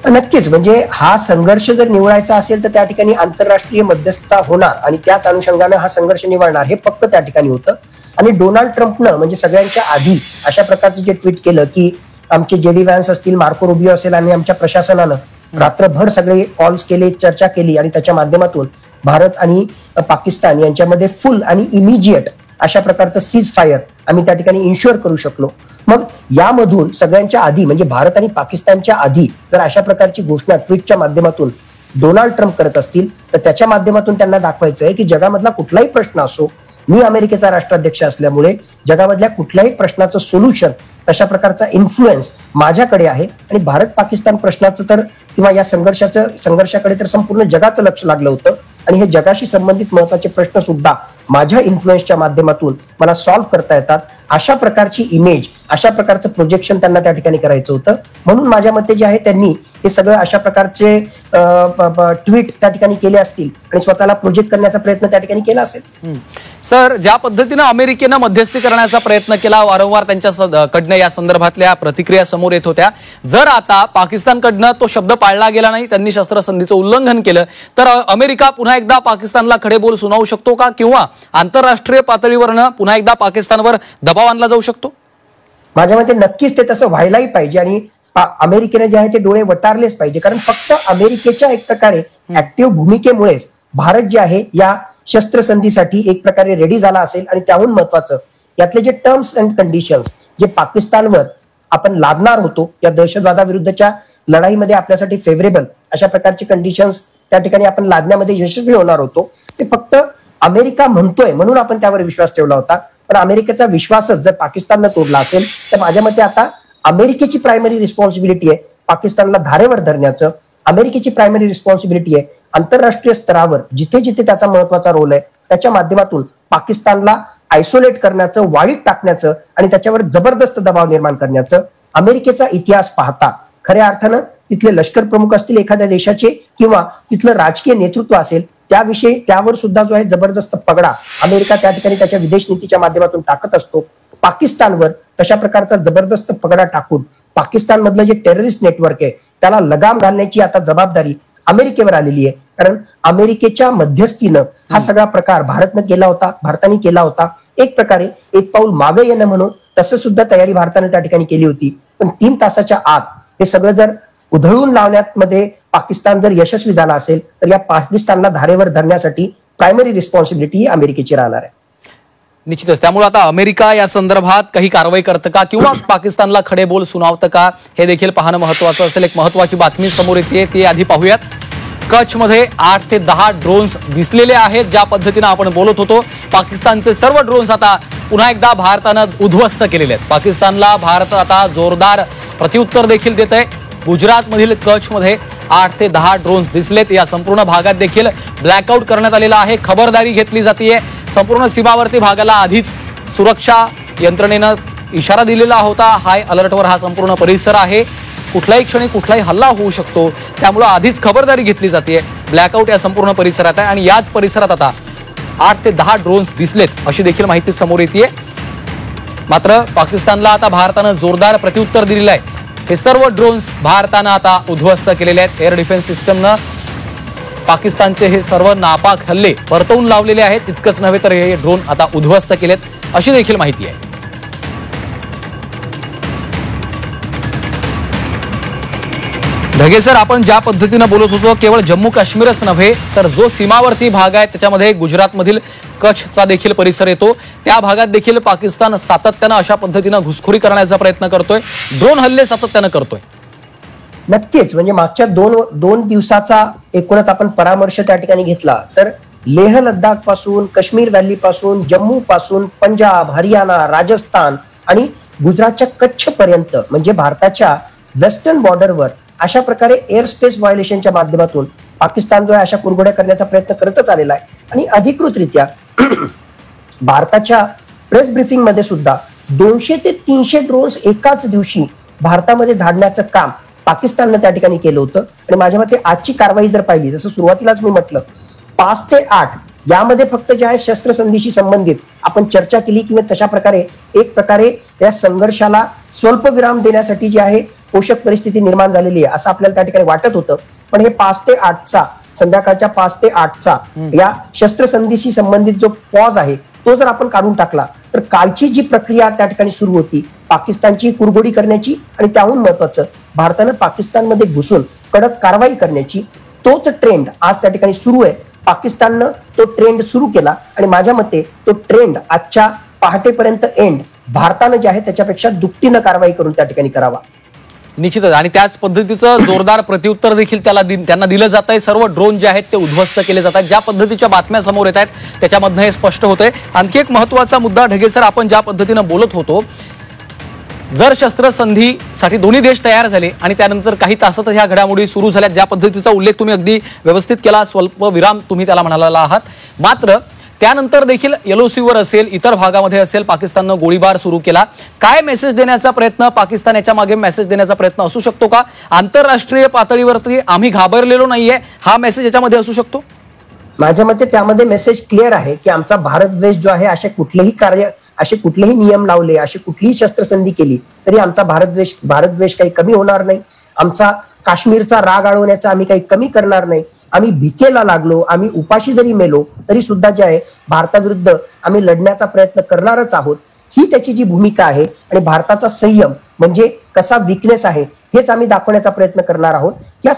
नक्कीच, म्हणजे हा संघर्ष जर निवडायचा असेल तर त्या ठिकाणी आंतरराष्ट्रीय मध्यस्थता होणार आणि त्याच अनुषंगानं हा संघर्ष निवडणार हे फक्त त्या ठिकाणी होतं. आणि डोनाल्ड ट्रम्पनं म्हणजे सगळ्यांच्या आधी अशा प्रकारचं जे ट्विट केलं की आमचे JD व्हॅन्स असतील, मार्को रुबियो असेल आणि आमच्या प्रशासनानं रात्रभर सगळे कॉल्स केले, चर्चा केली आणि त्याच्या माध्यमातून भारत आणि पाकिस्तान यांच्यामध्ये फुल आणि इमिजिएट अशा प्रकारचं सीज फायर आम्ही त्या ठिकाणी इन्शुअर करू शकलो. मग यामधून सगळ्यांच्या आधी म्हणजे भारत आणि पाकिस्तानच्या आधी जर अशा प्रकारची घोषणा ट्विटच्या माध्यमातून डोनाल्ड ट्रम्प करत असतील तर त्याच्या माध्यमातून त्यांना दाखवायचं आहे की जगामधला कुठलाही प्रश्न असो, मी अमेरिकेचा राष्ट्राध्यक्ष असल्यामुळे जगामधल्या कुठल्याही प्रश्नाचं सोल्युशन, तशा प्रकारचा इन्फ्लुएन्स माझ्याकडे आहे. आणि भारत पाकिस्तान प्रश्नाचं तर किंवा या संघर्षाकडे तर संपूर्ण जगाचं लक्ष लागलं होतं. आणि हे जगाशी संबंधित महत्वाचे प्रश्न सुद्धा माझ्या इन्फ्लुएन्सच्या माध्यमातून मला सॉल्व्ह करता येतात. अशा प्रकारची इमेज, अशा प्रकारचं प्रोजेक्शन त्यांना त्या ठिकाणी करायचं होतं. म्हणून माझ्या मते जे आहे त्यांनी हे सगळं अशा प्रकारचे ट्विट त्या ठिकाणी केले असतील आणि स्वतःला प्रोजेक्ट करण्याचा प्रयत्न त्या ठिकाणी केला असेल. सर, ज्या पद्धतीनं अमेरिकेनं मध्यस्थी करण्याचा प्रयत्न केला, वारंवार त्यांच्याकडनं या संदर्भातल्या प्रतिक्रिया समोर येत होत्या. जर आता पाकिस्तानकडनं तो शब्द पाळला गेला नाही, त्यांनी शस्त्रसंधीचं उल्लंघन केलं, तर अमेरिका पुन्हा एकदा पाकिस्तानला खडे बोल सुनावू शकतो का? किंवा आंतरराष्ट्रीय पातळीवरनं पुन्हा एकदा पाकिस्तानवर दबाव आणला जाऊ शकतो? माझ्या मते नक्कीच ते तसं व्हायलाही पाहिजे आणि अमेरिकेने जे आहे ते डोळे वटारलेच पाहिजे. कारण फक्त अमेरिकेच्या एक प्रकारे ऍक्टिव्ह भूमिकेमुळेच भारत जे आहे या शस्त्रसंधीसाठी एक प्रकारे रेडी झाला असेल. आणि त्याहून महत्वाचं, यातले जे टर्म्स अँड कंडिशन्स जे पाकिस्तानवर आपण लादणार होतो या दहशतवादाविरुद्धच्या लढाईमध्ये आपल्यासाठी फेवरेबल अशा प्रकारचे कंडिशन्स त्या ठिकाणी आपण लादण्यामध्ये यशस्वी होणार होतो, ते फक्त अमेरिका म्हणतोय म्हणून आपण त्यावर विश्वास ठेवला होता. पण अमेरिकेचा विश्वासच जर पाकिस्ताननं तोडला असेल तर माझ्या मते आता अमेरिकेची प्रायमरी रिस्पॉन्सिबिलिटी आहे पाकिस्तानला धारेवर धरण्याचं. अमेरिकेची प्रायमरी रिस्पॉन्सिबिलिटी आहे आंतरराष्ट्रीय स्तरावर जिथे जिथे त्याचा महत्वाचा रोल आहे त्याच्या माध्यमातून पाकिस्तानला आयसोलेट करण्याचं, वाळीत टाकण्याचं आणि त्याच्यावर जबरदस्त दबाव निर्माण करण्याचं. अमेरिकेचा इतिहास पाहता खऱ्या अर्थानं तिथले लष्कर प्रमुख असतील एखाद्या देशाचे किंवा तिथलं राजकीय नेतृत्व असेल त्यावर सुद्धा जो आहे जबरदस्त पगडा अमेरिका त्या ठिकाणी त्याच्या विदेश नीतीच्या माध्यमातून टाकत असतो. पाकिस्तानवर तशा प्रकारचा जबरदस्त पगडा टाकून पाकिस्तानमधलं जे टेररिस्ट नेटवर्क आहे त्याला लगाम घालण्याची आता जबाबदारी अमेरिकेवर आलेली आहे. कारण अमेरिकेच्या मध्यस्थीनं हा सगळा प्रकार भारताने केला होता. एक प्रकारे एक पाऊल मागे येणं म्हणून तसं सुद्धा तयारी भारताने त्या ठिकाणी केली होती. पण 3 तासाच्या आत हे सगळं जर उधळून लावण्यात मध्ये पाकिस्तान जर यशस्वी झाला असेल तर या पाकिस्तानला धारेवर धरण्यासाठी प्रायमरी रिस्पॉन्सिबिलिटी ही अमेरिकेची राहणार आहे. निश्चितच. त्यामुळे आता अमेरिका या संदर्भात काही कारवाई करतं का किंवा पाकिस्तानला खडे बोल सुनावतं का हे देखील पाहणं महत्वाचं असेल. एक महत्वाची बातमी समोर येते ती आधी पाहूयात. कच्छमध्ये 8 ते 10 ड्रोन्स दिसलेले आहेत. ज्या पद्धतीनं आपण बोलत होतो, पाकिस्तानचे सर्व ड्रोन्स आता पुन्हा एकदा भारतानं उद्ध्वस्त केलेले आहेत. पाकिस्तानला भारत आता जोरदार प्रत्युत्तर देखील देत आहे. गुजरातमधील कच्छमध्ये 8 ते 10 ड्रोन्स दिसलेत. या संपूर्ण भागात देखील ब्लॅकआउट करण्यात आलेला आहे. खबरदारी घेतली जाते. संपूर्ण सीमावर्ती भागाला आधीच सुरक्षा यंत्रणेनं इशारा दिलेला होता. हाय अलर्टवर हा संपूर्ण परिसर आहे. कुठल्याही क्षणी कुठलाही हल्ला होऊ शकतो, त्यामुळे आधीच खबरदारी घेतली जाते. ब्लॅकआउट या संपूर्ण परिसरात आहे आणि याच परिसरात आता 8 ते 10 ड्रोन्स दिसलेत अशी देखील माहिती समोर येते. मात्र पाकिस्तानला आता भारतानं जोरदार प्रत्युत्तर दिलेलं आहे. हे सर्व ड्रोन्स भारतानं आता उद्ध्वस्त केलेले आहेत. एअर डिफेन्स सिस्टमनं पाकिस्तानचे हे सर्व नापाक हल्ले परतवून लावलेले आहेत. तितकंच नव्हे तर हे ड्रोन आता उद्ध्वस्त केलेत अशी देखील माहिती आहे. ढगे सर, आपण ज्या पद्धतीनं बोलत होतो केवळ जम्मू काश्मीरच नव्हे तर जो सीमावर्ती भाग आहे त्याच्यामध्ये गुजरातमधील कच्छचा देखील परिसर येतो. त्या भागात देखील पाकिस्तान सातत्यानं अशा पद्धतीनं घुसखोरी करण्याचा प्रयत्न करतोय. ड्रोन हल्ले सातत्यानं करतोय. नक्कीच. म्हणजे मागच्या दोन दिवसाचा एकूणच आपण परामर्श त्या ठिकाणी घेतला तर लेह लडाख पासून, काश्मीर व्हॅली पासून, जम्मू पासून, पंजाब, हरियाणा, राजस्थान आणि गुजरातच्या कच्छ पर्यंत म्हणजे भारताच्या वेस्टर्न बॉर्डरवर अशा प्रकारे एअर स्पेस व्हायोलेशनच्या माध्यमातून पाकिस्तान जो आहे अशा कुरघोड्या करण्याचा प्रयत्न करतच आलेला आहे. आणि अधिकृतरित्या भारताच्या प्रेस ब्रीफिंग मध्ये सुद्धा 200 ते 300 ड्रोन्स एकाच दिवशी भारतामध्ये धाडण्याचं काम पाकिस्ताननं त्या ठिकाणी केलं होतं. आणि माझ्या मते आजची कारवाई जर पाहिली, जसं सुरुवातीलाच मी म्हटलं, 5 ते 8 यामध्ये फक्त जे आहे शस्त्रसंधीशी संबंधित आपण चर्चा केली किंवा तशा प्रकारे एक प्रकारे या संघर्षाला स्वल्पविराम देण्यासाठी जी आहे पोषक परिस्थिती निर्माण झालेली आहे असं आपल्याला त्या ठिकाणी वाटत होतं. पण हे 5 ते 8चा संध्याकाळच्या 5 ते 8चा या शस्त्रसंधीशी संबंधित जो पॉज आहे तो जर आपण काढून टाकला तर कालची जी प्रक्रिया त्या ठिकाणी सुरू होती पाकिस्तानची कुरघोडी करण्याची आणि त्याहून महत्वाचं भारतानं पाकिस्तानमध्ये घुसून कडक कारवाई करण्याची, तोच ट्रेंड आज त्या ठिकाणी सुरू आहे. पाकिस्ताननं तो ट्रेंड सुरू केला आणि माझ्या मते तो ट्रेंड आजच्या पहाटेपर्यंत एंड भारतानं जे आहे त्याच्यापेक्षा दुपटीनं कारवाई करून त्या ठिकाणी करावा. निश्चितच आणि त्याच पद्धतीचं जोरदार प्रत्युत्तर देखील त्यांना दिलं जात आहे. सर्व ड्रोन जे आहेत ते उद्ध्वस्त केले जातात. ज्या पद्धतीच्या बातम्या समोर येत आहेत त्याच्यामधनं हे स्पष्ट होतंय. आणखी एक महत्त्वाचा मुद्दा ढगे सर, आपण ज्या पद्धतीनं बोलत होतो, जर शस्त्रसंधीसाठी दोन्ही देश तयार झाले आणि त्यानंतर काही तासात ह्या घडामोडी सुरू झाल्या, ज्या पद्धतीचा उल्लेख तुम्ही अगदी व्यवस्थित केला, स्वल्प विराम तुम्ही त्याला म्हणाला आहात, मात्र त्यानंतर देखील LOCवर असेल, इतर भागामध्ये असेल, पाकिस्ताननं गोळीबार सुरू केला. काय मेसेज देण्याचा प्रयत्न, पाकिस्तान याच्या मागे मेसेज देण्याचा प्रयत्न असू शकतो का? आंतरराष्ट्रीय पातळीवरती आम्ही घाबरलेलो नाहीये, हा मेसेज याच्यामध्ये असू शकतो? माझ्या मते त्यामध्ये मेसेज क्लिअर आहे की आमचा भारत द्वेष जो आहे, असे कुठलेही नियम लावले, अशी कुठलीही शस्त्रसंधी केली तरी आमचा भारत द्वेष काही कमी होणार नाही. आमचा काश्मीरचा राग आळवण्याचा आम्ही काही कमी करणार नाही. आम्ही भिकेला लागलो, आम्ही उपाशी जरी मेलो तरी सुद्धा जे आहे भारताविरुद्ध आम्ही लढण्याचा प्रयत्न करणारच आहोत. ही त्याची जी भूमिका आहे आणि भारताचा संयम म्हणजे कसा वीकनेस आहे हेच आम्ही दाखवण्याचा प्रयत्न करणार आहोत. या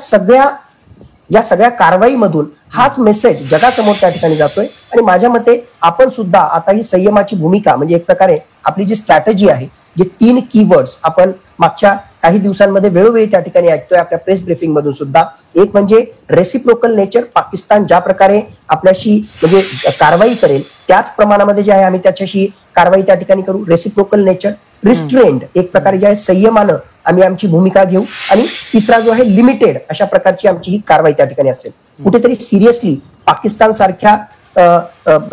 सगळ्या कारवाईमधून हाच मेसेज जगासमोर त्या ठिकाणी जातोय. आणि माझ्या मते आपण सुद्धा आता ही संयमाची भूमिका म्हणजे एक प्रकारे आपली जी स्ट्रॅटेजी आहे, जे 3 कीवर्ड्स आपण मागच्या काही दिवसांमध्ये वेळोवेळी त्या ठिकाणी ऐकतोय आपल्या प्रेस ब्रीफिंग मधून सुद्धा, एक म्हणजे रेसिप्रोकल नेचर, पाकिस्तान ज्या प्रकारे आपल्याशी म्हणजे कारवाई करेल त्याच प्रमाणामध्ये जे आहे आम्ही त्याच्याशी कारवाई त्या ठिकाणी करू. रेसिप्रोकल नेचर, रिस्ट्रेंड, एक प्रकारे जे आहे संयमानं आम्ही आमची भूमिका घेऊ. आणि तिसरा जो आहे लिमिटेड, अशा प्रकारची आमची ही कारवाई त्या ठिकाणी असेल. कुठेतरी सिरियसली पाकिस्तान सारख्या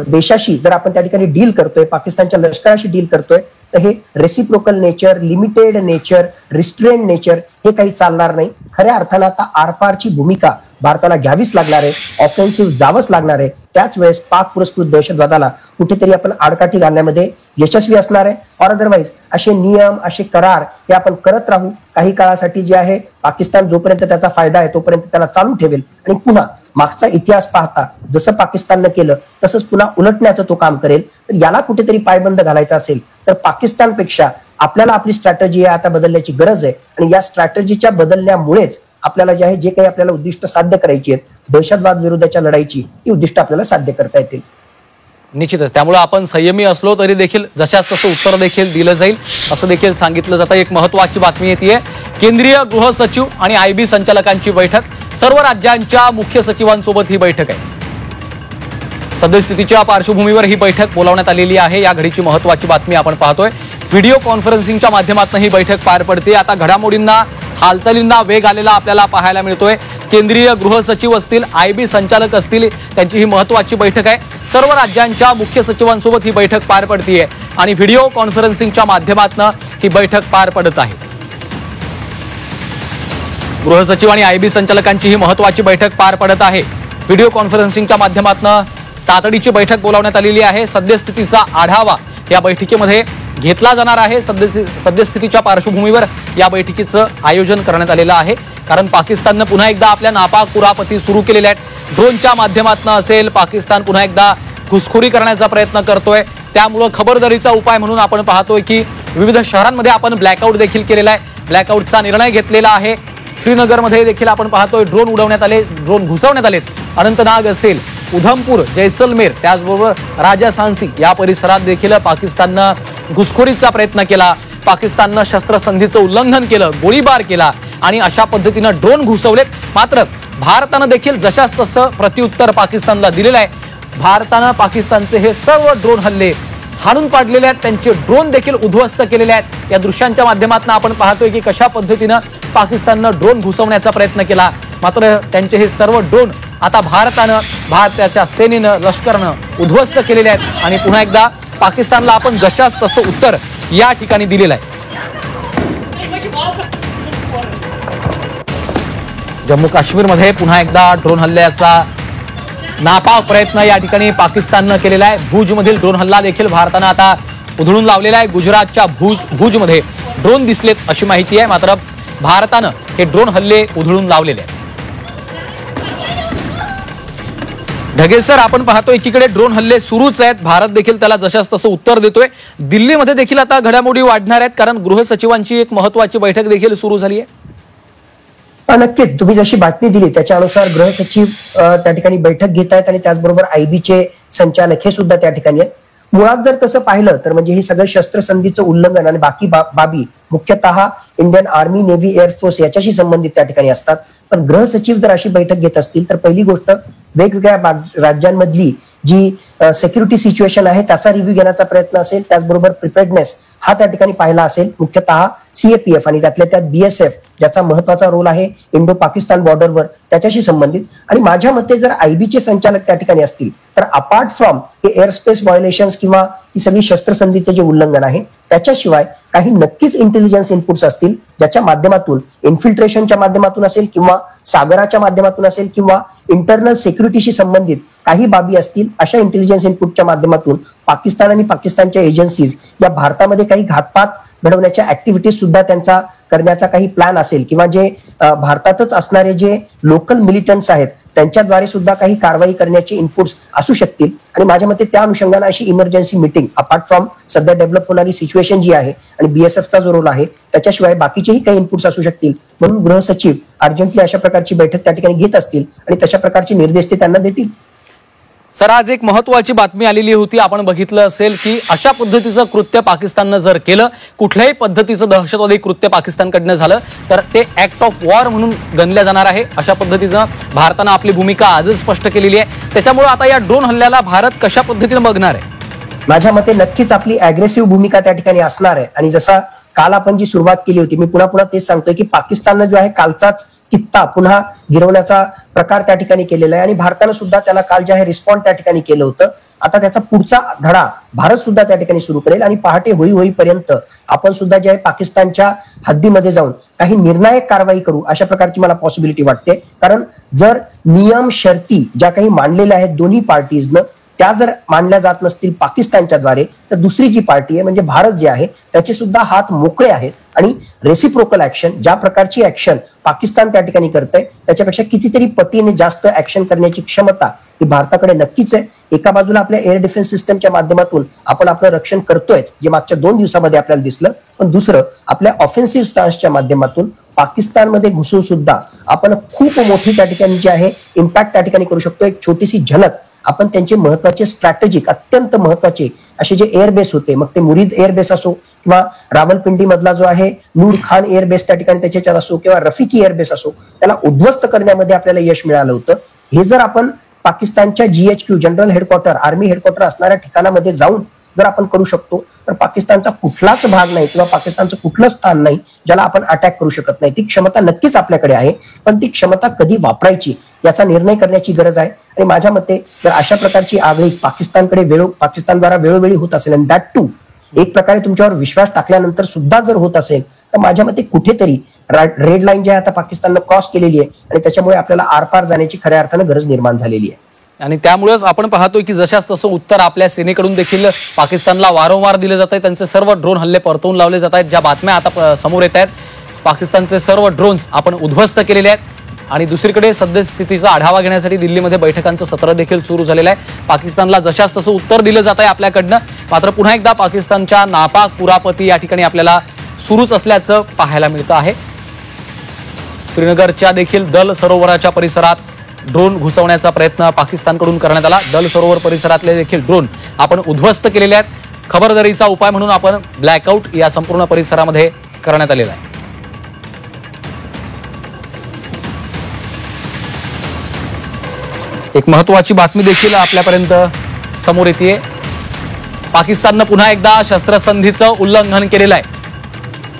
देशाशी जर आपण त्या ठिकाणी डील करतोय, पाकिस्तानच्या लष्कराशी डील करतोय, तर हे reciprocal nature, limited nature, restrained nature हे काही चालणार नाही. खऱ्या अर्थानं आता आरपारची भूमिका भारताला घ्यावीच लागणार आहे, ऑफेन्सिव्ह जावंच लागणार आहे. त्याच वेळेस पाक पुरस्कृत दहशतवादाला कुठेतरी आपण आडकाठी घालण्यामध्ये यशस्वी असणार आहे. ऑर अदरवाईज असे नियम, असे करार हे आपण करत राहू काही काळासाठी. जे आहे पाकिस्तान जोपर्यंत त्याचा फायदा आहे तोपर्यंत त्याला चालू ठेवेल आणि पुन्हा मागचा इतिहास पाहता जसं पाकिस्ताननं केलं तसंच पुन्हा उलटण्याचं तो काम करेल. तर याला कुठेतरी पायबंद घालायचा असेल तर पाकिस्तानपेक्षा आपल्याला आपली स्ट्रॅटेजी आहे आता बदलण्याची गरज आहे. आणि या स्ट्रॅटेजीच्या बदलण्यामुळेच आपल्याला जे आहे जे काही आपल्याला उद्दिष्ट साध्य करायची आहेत दहशतवाद विरुद्धच्या लढाईची, ही उद्दिष्ट आपल्याला साध्य करता येतील. निश्चितच त्यामुळे आपण संयमी असलो तरी देखील जशाच तसं उत्तर देखील दिलं जाईल असं देखील सांगितलं जातं. एक महत्वाची बातमी येते, केंद्रीय गृह सचिव आणि IB संचालकांची बैठक, सर्व राज्यांच्या मुख्य सचिवांसोबत ही बैठक आहे. सद्यस्थितीच्या पार्श्वभूमीवर ही बैठक बोलावण्यात आलेली आहे. या घडीची महत्वाची बातमी आपण पाहतोय. व्हिडिओ कॉन्फरन्सिंगच्या माध्यमातून ही बैठक पार पडते. आता घडामोडींना, हालचालींना वेग आलेला आपल्याला पाहायला मिळतोय. केंद्रीय गृह सचिव असतील, IB संचालक असतील, त्यांची ही महत्वाची बैठक आहे. सर्व राज्यांच्या मुख्य सचिवांसोबत ही बैठक पार पडतीये आणि व्हिडिओ कॉन्फरन्सिंगच्या माध्यमातून ही बैठक पार पडत आहे. गृह सचिव आणि IB संचालकांची ही महत्वाची बैठक पार पडत आहे. व्हिडिओ कॉन्फरन्सिंगच्या माध्यमातून तातडीची बैठक बोलावण्यात आलेली आहे. सद्यस्थितीचा आढावा या बैठकीमध्ये घेतला जाणार आहे. सद्यस्थितीच्या पार्श्वभूमीवर या बैठकीचं आयोजन करण्यात आलेलं आहे. कारण पाकिस्ताननं पुन्हा एकदा आपल्या नापाक कुरापती सुरू केलेल्या आहेत. ड्रोनच्या माध्यमातून असेल, पाकिस्तान पुन्हा एकदा घुसखोरी करण्याचा प्रयत्न करतोय. त्यामुळं खबरदारीचा उपाय म्हणून आपण पाहतोय की विविध शहरांमध्ये आपण ब्लॅकआउट देखील केलेला आहे. ब्लॅकआउटचा निर्णय घेतलेला आहे. श्रीनगरमध्ये देखील आपण पाहतोय ड्रोन उडवण्यात आले, ड्रोन घुसवण्यात आलेत. अनंतनाग असेल, उधमपूर, जैसलमेर, त्याचबरोबर राजासांसी या परिसरात देखील पाकिस्ताननं घुसखोरीचा प्रयत्न केला. पाकिस्ताननं शस्त्रसंधीचं उल्लंघन केलं, गोळीबार केला आणि अशा पद्धतीनं ड्रोन घुसवलेत. मात्र भारतानं देखील जशाच तसं प्रत्युत्तर पाकिस्तानला दिलेलं आहे. भारतानं पाकिस्तानचे हे सर्व ड्रोन हल्ले हाणून पाडलेले आहेत, त्यांचे ड्रोन देखील उद्ध्वस्त केलेले आहेत. या दृश्यांच्या माध्यमातून आपण पाहतोय की कशा पद्धतीनं पाकिस्ताननं ड्रोन घुसवण्याचा प्रयत्न केला. मात्र त्यांचे हे सर्व ड्रोन आता भारताच्या सेनेनं, लष्करानं उद्ध्वस्त केलेले आहेत आणि पुन्हा एकदा पाकिस्तानला आपण जशाच तसं उत्तर या ठिकाणी दिलेलं आहे. जम्मू काश्मीरमध्ये पुन्हा एकदा ड्रोन हल्ल्याचा नापाक प्रयत्न या ठिकाणी पाकिस्ताननं केलेला आहे. भुजमधील ड्रोन हल्ला देखील भारतानं आता उधळून लावलेला आहे. गुजरातच्या भुजमध्ये ड्रोन दिसलेत अशी माहिती आहे. मात्र भारतानं हे ड्रोन हल्ले उधळून लावलेले आहेत. ढगे सर, आपण पाहतोय एकीकडे ड्रोन हल्ले सुरूच आहेत, भारत देखील त्याला जशाच तसं उत्तर देतोय. दिल्लीमध्ये देखील आता घडामोडी वाढणार आहेत कारण गृह सचिवांची एक महत्वाची बैठक देखील सुरू झाली आहे. नक्कीच तुम्ही जशी बातमी दिली त्याच्यानुसार गृह सचिव त्या ठिकाणी बैठक घेत आहेत आणि त्याचबरोबर IBचे संचालक हे सुद्धा त्या ठिकाणी आहेत. मुळात जर तसं पाहिलं तर म्हणजे हे सगळं शस्त्रसंधीचं उल्लंघन आणि बाकी बाबी मुख्यतः इंडियन आर्मी, नेव्ही, एअरफोर्स याच्याशी संबंधित त्या ठिकाणी असतात. पण गृह सचिव जर अशी बैठक घेत असतील तर पहिली गोष्ट वेगवेगळ्या राज्यांमधली जी सिक्युरिटी सिच्युएशन आहे त्याचा रिव्ह्यू घेण्याचा प्रयत्न असेल. त्याचबरोबर प्रिपेअर्डनेस हा त्या ठिकाणी पाहिला असेल, मुख्यतः सीएपीएफ आणि त्यातल्या त्यात बीएसएफ ज्याचा महत्वाचा रोल आहे इंडो पाकिस्तान बॉर्डरवर त्याच्याशी संबंधित. आणि माझ्या मते जर आयबीचे संचालक त्या ठिकाणी असतील तर अपार्ट फ्रॉम हे एअर स्पेस व्हायोलेशन्स किंवा ही सगळी शस्त्रसंधीचं जे उल्लंघन आहे त्याच्याशिवाय काही नक्कीच इंटेलिजन्स इनपुट्स असतील ज्याच्या माध्यमातून इन्फिल्ट्रेशनच्या माध्यमातून असेल किंवा सागराच्या माध्यमातून असेल किंवा इंटरनल सिक्युरिटीशी संबंधित काही बाबी असतील. अशा इंटेलिजन्स इनपुटच्या माध्यमातून पाकिस्तान आणि पाकिस्तानच्या एजन्सीज या भारतामध्ये काही घातपात घडवण्याच्या ऍक्टिव्हिटीज सुद्धा त्यांचा करण्याचा काही प्लॅन असेल किंवा जे भारतातच असणारे जे लोकल मिलिटंट्स आहेत त्यांच्याद्वारे सुद्धा काही कारवाई करण्याचे इनपुट्स असू शकतील. आणि माझ्या मते त्या अनुषंगाने अशी इमर्जन्सी मीटिंग अपार्ट फ्रॉम सध्या डेव्हलप होणारी सिच्युएशन जी आहे आणि बीएसएफचा जो रोल आहे त्याच्याशिवाय बाकीचेही काही इनपुट्स असू शकतील. म्हणून गृह सचिव अर्जंटली अशा प्रकारची बैठक त्या ठिकाणी घेत असतील आणि तशा प्रकारचे निर्देश ते त्यांना देतील. सर, आज एक महत्वाची बातमी आलेली होती. आपण बघितलं असेल की अशा पद्धतीचं कृत्य पाकिस्ताननं जर केलं, कुठल्याही पद्धतीचं दहशतवादी कृत्य पाकिस्तानकडनं झालं तर ते ऍक्ट ऑफ वॉर म्हणून गणलं जाणार आहे. अशा पद्धतीनं भारतानं आपली भूमिका आजच स्पष्ट केलेली आहे. त्याच्यामुळे आता या ड्रोन हल्ल्याला भारत कशा पद्धतीनं बघणार आहे? माझ्या मते नक्कीच आपली अग्रेसिव्ह भूमिका त्या ठिकाणी असणार आहे. आणि जसा काल आपण जी सुरुवात केली होती, मी पुन्हा तेच सांगतोय की पाकिस्ताननं जो आहे कालचाच कित्ता पुन्हा गिरवण्याचा प्रकार त्या ठिकाणी केलेला आहे आणि भारतानं सुद्धा त्याला काल जे आहे रिस्पॉन्ड त्या ठिकाणी केलं होतं. आता त्याचा पुढचा धडा भारत सुद्धा त्या ठिकाणी सुरू करेल आणि पहाटे होईपर्यंत आपण सुद्धा जे आहे पाकिस्तानच्या हद्दीमध्ये जाऊन काही निर्णायक कारवाई करू अशा प्रकारची मला पॉसिबिलिटी वाटते. कारण जर नियम शर्ती ज्या काही मांडलेल्या आहेत दोन्ही पार्टीजनं त्या जर मांडल्या जात नसतील पाकिस्तानच्या द्वारे तर दुसरी जी पार्टी आहे म्हणजे भारत जे आहे त्याचे सुद्धा हात मोकळे आहेत. आणि रेसिप्रोकल ऍक्शन ज्या प्रकारची ऍक्शन पाकिस्तान त्या ठिकाणी करतंय त्याच्यापेक्षा कितीतरी पटीने जास्त ऍक्शन करण्याची क्षमता ही भारताकडे नक्कीच आहे. एका बाजूला आपल्या एअर डिफेन्स सिस्टमच्या माध्यमातून आपण आपलं रक्षण करतोय जे मागच्या 2 दिवसामध्ये आपल्याला दिसलं, पण दुसरं आपल्या ऑफेन्सिव्ह स्टान्सच्या माध्यमातून पाकिस्तानमध्ये घुसून सुद्धा आपण खूप मोठी त्या ठिकाणी जी आहे इम्पॅक्ट त्या ठिकाणी करू शकतो. एक छोटीशी झलक आपण त्यांचे महत्वाचे स्ट्रॅटेजिक अत्यंत महत्वाचे असे जे एअरबेस होते, मग ते मुरीद एअरबेस असो किंवा रावलपिंडी मधला जो आहे नूर खान एअरबेस त्या ठिकाणी त्याच्यात असो किंवा रफिकी एअरबेस असो, त्याला उद्ध्वस्त करण्यामध्ये आपल्याला यश मिळालं होतं. हे जर आपण पाकिस्तानच्या GHQ general headquarter army headquarter असणाऱ्या ठिकाणामध्ये जाऊन जर आपण करू शकतो तर पाकिस्तानचा कुठलाच भाग नाही किंवा पाकिस्तानचं कुठलं स्थान नाही ज्याला आपण अटॅक करू शकत नाही. ती क्षमता नक्कीच आपल्याकडे आहे, पण ती क्षमता कधी वापरायची याचा निर्णय करण्याची गरज आहे. आणि माझ्या मते जर अशा प्रकारची आगळीक पाकिस्तानद्वारा वेळोवेळी होत असेल आणि दॅट टू एक प्रकारे तुमच्यावर विश्वास टाकल्यानंतर सुद्धा जर होत असेल तर माझ्या मते कुठेतरी रेड लाईन जी आहे आता पाकिस्ताननं क्रॉस केलेली आहे आणि त्याच्यामुळे आपल्याला आरपार जाण्याची खऱ्या अर्थानं गरज निर्माण झालेली आहे. आणि त्यामुळेच आपण पाहतोय की जशाच तसं उत्तर आपल्या सेनेकडून देखील पाकिस्तानला वारंवार दिले जात आहे. त्यांचे सर्व ड्रोन हल्ले परतवून लावले जात आहेत. ज्या बातम्या आता समोर येत आहेत, पाकिस्तानचे सर्व ड्रोन्स आपण उद्ध्वस्त केलेले आहेत. आणि दुसरीकडे सद्यस्थितीचा आढावा घेण्यासाठी दिल्लीमध्ये बैठकांचं सत्र देखील सुरू झालेलं आहे. पाकिस्तानला जशाच तसं उत्तर दिलं जात आहे आपल्याकडनं. मात्र पुन्हा एकदा पाकिस्तानच्या नापाक कुरापती या ठिकाणी आपल्याला सुरूच असल्याचं पाहायला मिळतं आहे. श्रीनगरच्या देखील दल सरोवराच्या परिसरात ड्रोन घुसवण्याचा प्रयत्न पाकिस्तानकडून करण्यात आला. दल सरोवर परिसरातले देखील ड्रोन आपण उद्ध्वस्त केलेले आहेत. खबरदारीचा उपाय म्हणून आपण ब्लॅकआउट या संपूर्ण परिसरामध्ये करण्यात आलेला आहे. एक महत्वाची बातमी देखील आपल्यापर्यंत समोर येते. पाकिस्ताननं पुन्हा एकदा शस्त्रसंधीचं उल्लंघन केलेलं आहे.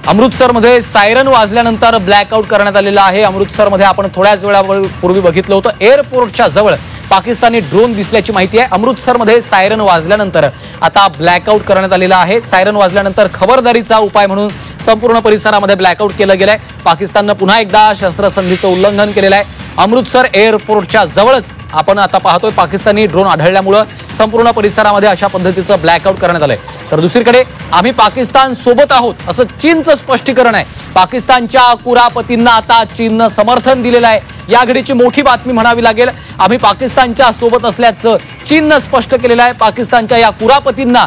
अमृतसरमध्ये सायरन वाजल्यानंतर ब्लॅकआउट करण्यात आलेला आहे. अमृतसरमध्ये आपण थोड्याच वेळापूर्वी बघितलं होतं एअरपोर्टच्या जवळ पाकिस्तानी ड्रोन दिसल्याची माहिती आहे. अमृतसरमध्ये सायरन वाजल्यानंतर आता ब्लॅकआउट करण्यात आलेला आहे. सायरन वाजल्यानंतर खबरदारीचा उपाय म्हणून संपूर्ण परिसरामध्ये ब्लॅकआउट केलं गेलंय. पाकिस्ताननं पुन्हा एकदा शस्त्रसंधीचं उल्लंघन केलेलं आहे. अमृतसर एअरपोर्टच्या जवळच आपण आता पाहतोय पाकिस्तानी ड्रोन आढळल्यामुळे संपूर्ण परिसरामध्ये अशा पद्धतीचं ब्लॅकआउट करण्यात आलंय. तर दुसरीकडे आम्ही पाकिस्तान सोबत आहोत असं चीनचं स्पष्टीकरण आहे. पाकिस्तानच्या कुरापतींना आता चीननं समर्थन दिलेलं आहे. या घडीची मोठी बातमी म्हणावी लागेल. आम्ही पाकिस्तानच्या सोबत असल्याचं चीननं स्पष्ट केलेलं आहे. पाकिस्तानच्या या कुरापतींना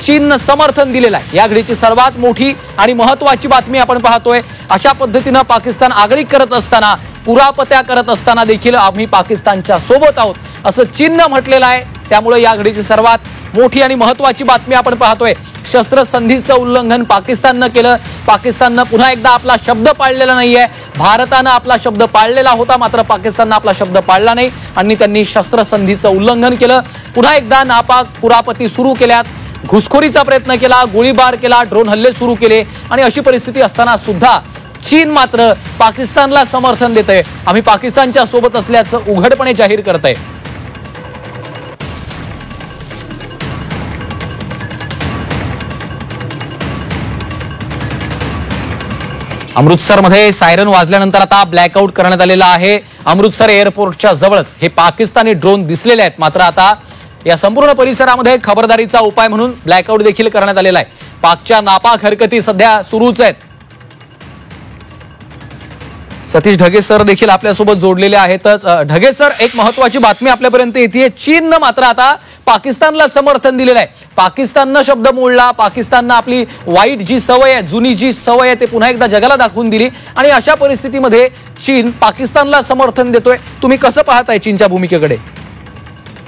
चीननं समर्थन दिलेलं आहे. या घडीची सर्वात मोठी आणि महत्वाची बातमी आपण पाहतोय. अशा पद्धतीनं पाकिस्तान आगळीक करत असताना, कुरापत्या करत असताना देखील आम्ही पाकिस्तानच्या सोबत आहोत असं चीननं म्हटलेलं आहे. त्यामुळे या घडीची सर्वात मोठी आणि महत्वाची बातमी आपण पाहतोय. शस्त्रसंधीचं उल्लंघन पाकिस्ताननं केलं. पाकिस्ताननं पुन्हा एकदा आपला शब्द पाळलेला नाहीये. भारतानं आपला शब्द पाळलेला होता, मात्र पाकिस्ताननं आपला शब्द पाळला नाही आणि त्यांनी शस्त्रसंधीचं उल्लंघन केलं. पुन्हा एकदा नापाक कुरापती सुरू केल्यात. घुसखोरीचा प्रयत्न केला, गोळीबार केला, ड्रोन हल्ले सुरू केले आणि अशी परिस्थिती असताना सुद्धा चीन मात्र पाकिस्तानला समर्थन देतंय. आम्ही पाकिस्तानच्या सोबत असल्याचं उघडपणे जाहीर करतंय. अमृतसरमध्ये सायरन वाजल्यानंतर आता ब्लॅकआउट करण्यात आलेला आहे. अमृतसर एअरपोर्टच्या जवळच हे पाकिस्तानी ड्रोन दिसलेले आहेत. मात्र आता या संपूर्ण परिसरामध्ये खबरदारीचा उपाय म्हणून ब्लॅकआउट देखील करण्यात आलेला आहे. पाकच्या नापाक हरकती सध्या सुरूच आहेत. सतीश ढगे सर देखील आपल्यासोबत जोडलेले आहेतच. ढगे सर, एक महत्वाची बातमी आपल्यापर्यंत येते. चीननं मात्र आता पाकिस्तानला समर्थन दिलेलं आहे. पाकिस्ताननं शब्द मोडला. पाकिस्ताननं आपली वाईट जी सवय आहे, जुनी जी सवय आहे, ते पुन्हा एकदा जगाला दाखवून दिली आणि अशा परिस्थितीमध्ये चीन पाकिस्तानला समर्थन देतोय. तुम्ही कसं पाहताय चीनच्या भूमिकेकडे?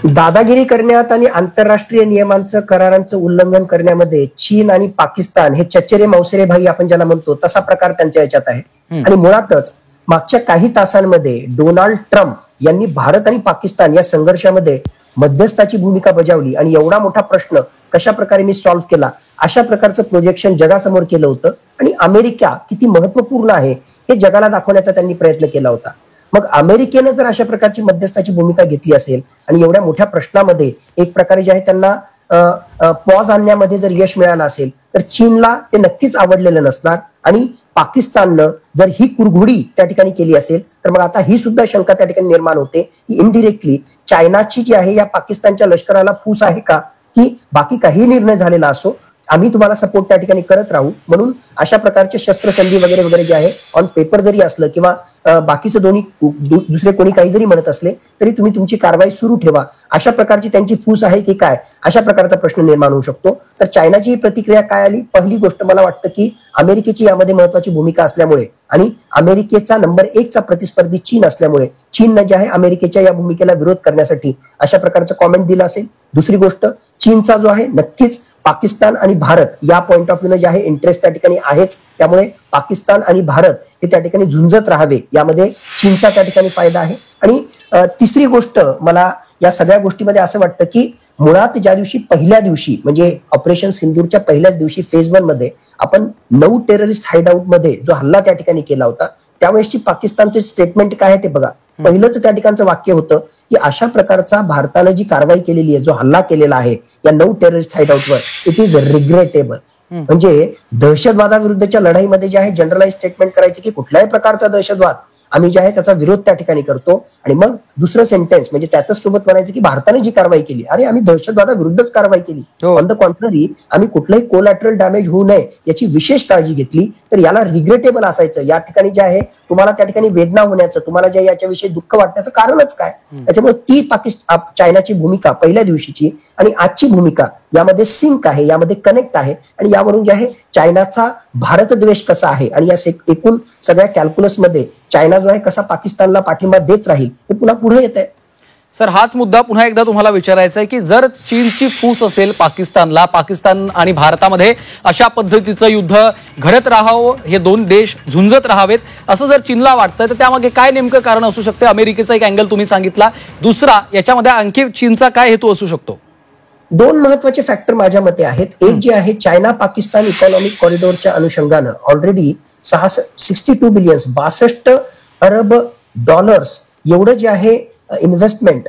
दादागिरी करण्यात आणि आंतरराष्ट्रीय नियमांचं करारांचं उल्लंघन करण्यामध्ये चीन आणि पाकिस्तान हे चचेरे मौसेरे भाई आपण ज्याला म्हणतो तसा प्रकार त्यांच्या याच्यात आहे. आणि मुळातच मागच्या काही तासांमध्ये डोनाल्ड ट्रम्प यांनी भारत आणि पाकिस्तान या संघर्षामध्ये मध्यस्थाची भूमिका बजावली आणि एवढा मोठा प्रश्न कशा प्रकारे मी सॉल्व्ह केला अशा प्रकारचं प्रोजेक्शन जगासमोर केलं होतं. आणि अमेरिका किती महत्वपूर्ण आहे हे जगाला दाखवण्याचा त्यांनी प्रयत्न केला होता. मग अमेरिकेनं जर अशा प्रकारची मध्यस्थाची भूमिका घेतली असेल आणि एवढ्या मोठ्या प्रश्नामध्ये एक प्रकारे जे आहे त्यांना पॉज आणण्यामध्ये जर यश मिळालं असेल तर चीनला ते नक्कीच आवडलेलं नसणार. आणि पाकिस्ताननं जर ही कुरघोडी त्या ठिकाणी केली असेल तर मग आता ही सुद्धा शंका त्या ठिकाणी निर्माण होते की इनडिरेक्टली चायनाची जी आहे या पाकिस्तानच्या लष्कराला फूस आहे का, की बाकी काही निर्णय झालेला असो आम्ही तुम्हाला सपोर्ट त्या ठिकाणी करत राहू. म्हणून अशा प्रकारचे शस्त्रसंधी वगैरे वगैरे जे आहे ऑन पेपर जरी असलं किंवा बाकीचं दुसरे कोणी काही जरी म्हणत असले तरी तुम्ही तुमची कारवाई सुरू ठेवा, अशा प्रकारची त्यांची फूस आहे की काय, अशा प्रकारचा प्रश्न निर्माण होऊ शकतो. तर चायनाची प्रतिक्रिया काय आली? पहिली गोष्ट मला वाटतं की अमेरिकेची यामध्ये महत्वाची भूमिका असल्यामुळे आणि अमेरिकेचा नंबर 1चा प्रतिस्पर्धी चीन असल्यामुळे चीननं जे आहे अमेरिकेच्या या भूमिकेला विरोध करण्यासाठी अशा प्रकारचं कॉमेंट दिलं असेल. दुसरी गोष्ट, चीनचा जो आहे नक्कीच पाकिस्तान आणि भारत या पॉइंट ऑफ व्ह्यूने जे आहे इंटरेस्ट त्या ठिकाणी आहेच. त्यामुळे पाकिस्तान आणि भारत हे त्या ठिकाणी झुंजत राहावे यामध्ये चीनचा त्या ठिकाणी फायदा आहे. आणि तिसरी गोष्ट मला या सगळ्या गोष्टीमध्ये असं वाटतं की मुळात ज्या दिवशी पहिल्या दिवशी म्हणजे ऑपरेशन सिंदूरच्या पहिल्याच दिवशी फेज 1 मध्ये आपण 9 टेररिस्ट हाईडआउट मध्ये जो हल्ला त्या ठिकाणी केला होता त्यावेळेसची पाकिस्तानचे स्टेटमेंट काय आहे ते बघा. पहिलंच त्या ठिकाणचं वाक्य होतं की अशा प्रकारचा भारतानं जी कारवाई केलेली आहे, जो हल्ला केलेला आहे या 9 टेररिस्ट हाईडआउटवर, इट इज रिग्रेटेबल. म्हणजे दहशतवादाविरुद्धच्या लढाईमध्ये जे आहे जनरलाइज स्टेटमेंट करायचे की कुठल्याही प्रकारचा दहशतवाद आम्ही जे आहे त्याचा विरोध त्या ठिकाणी करतो. आणि मग दुसरं सेंटेन्स म्हणजे त्यातच सोबत म्हणायचं की भारताने जी कारवाई केली, अरे आम्ही दहशतवादाविरुद्धच कारवाई केली. ऑन द कॉन्ट्ररी आम्ही कुठलंही कोलॅटरल डॅमेज होऊ नये याची विशेष काळजी घेतली. तर याला रिग्रेटेबल असायचं. या ठिकाणी जे आहे तुम्हाला त्या ठिकाणी वेदना होण्याचं, तुम्हाला जे याच्याविषयी दुःख वाटण्याचं कारणच काय? त्याच्यामुळे ती चायनाची भूमिका पहिल्या दिवशीची आणि आजची भूमिका यामध्ये सिंक आहे, यामध्ये कनेक्ट आहे. आणि यावरून जे आहे चायनाचा भारत द्वेष कसा आहे आणि या एकूण सगळ्या कॅल्क्युलसमध्ये चायना जो आहे कसा पाकिस्तानला पाठिंबा देत राहील हे पुन्हा पुढे येत आहे. सर, हाच मुद्दा पुन्हा एकदा तुम्हाला विचारायचा आहे की जर चीनची फूस असेल पाकिस्तानला, पाकिस्तान आणि भारतामध्ये अशा पद्धतीचं युद्ध घडत राहावं, हे दोन देश झुंजत राहावेत असं जर चीनला वाटतं तर त्यामागे काय नेमकं कारण असू शकतं? अमेरिकेचा एक अँगल तुम्ही सांगितला, दुसरा याच्यामध्ये आणखी चीनचा काय हेतू असू शकतो? दोन महत्वाचे फॅक्टर माझ्या मते आहेत. एक जे आहे चायना पाकिस्तान इकॉनॉमिक कॉरिडॉरच्या अनुषंगानं ऑलरेडी 62 बिलियन 62 अरब डॉलर्स एवढं जे आहे इन्व्हेस्टमेंट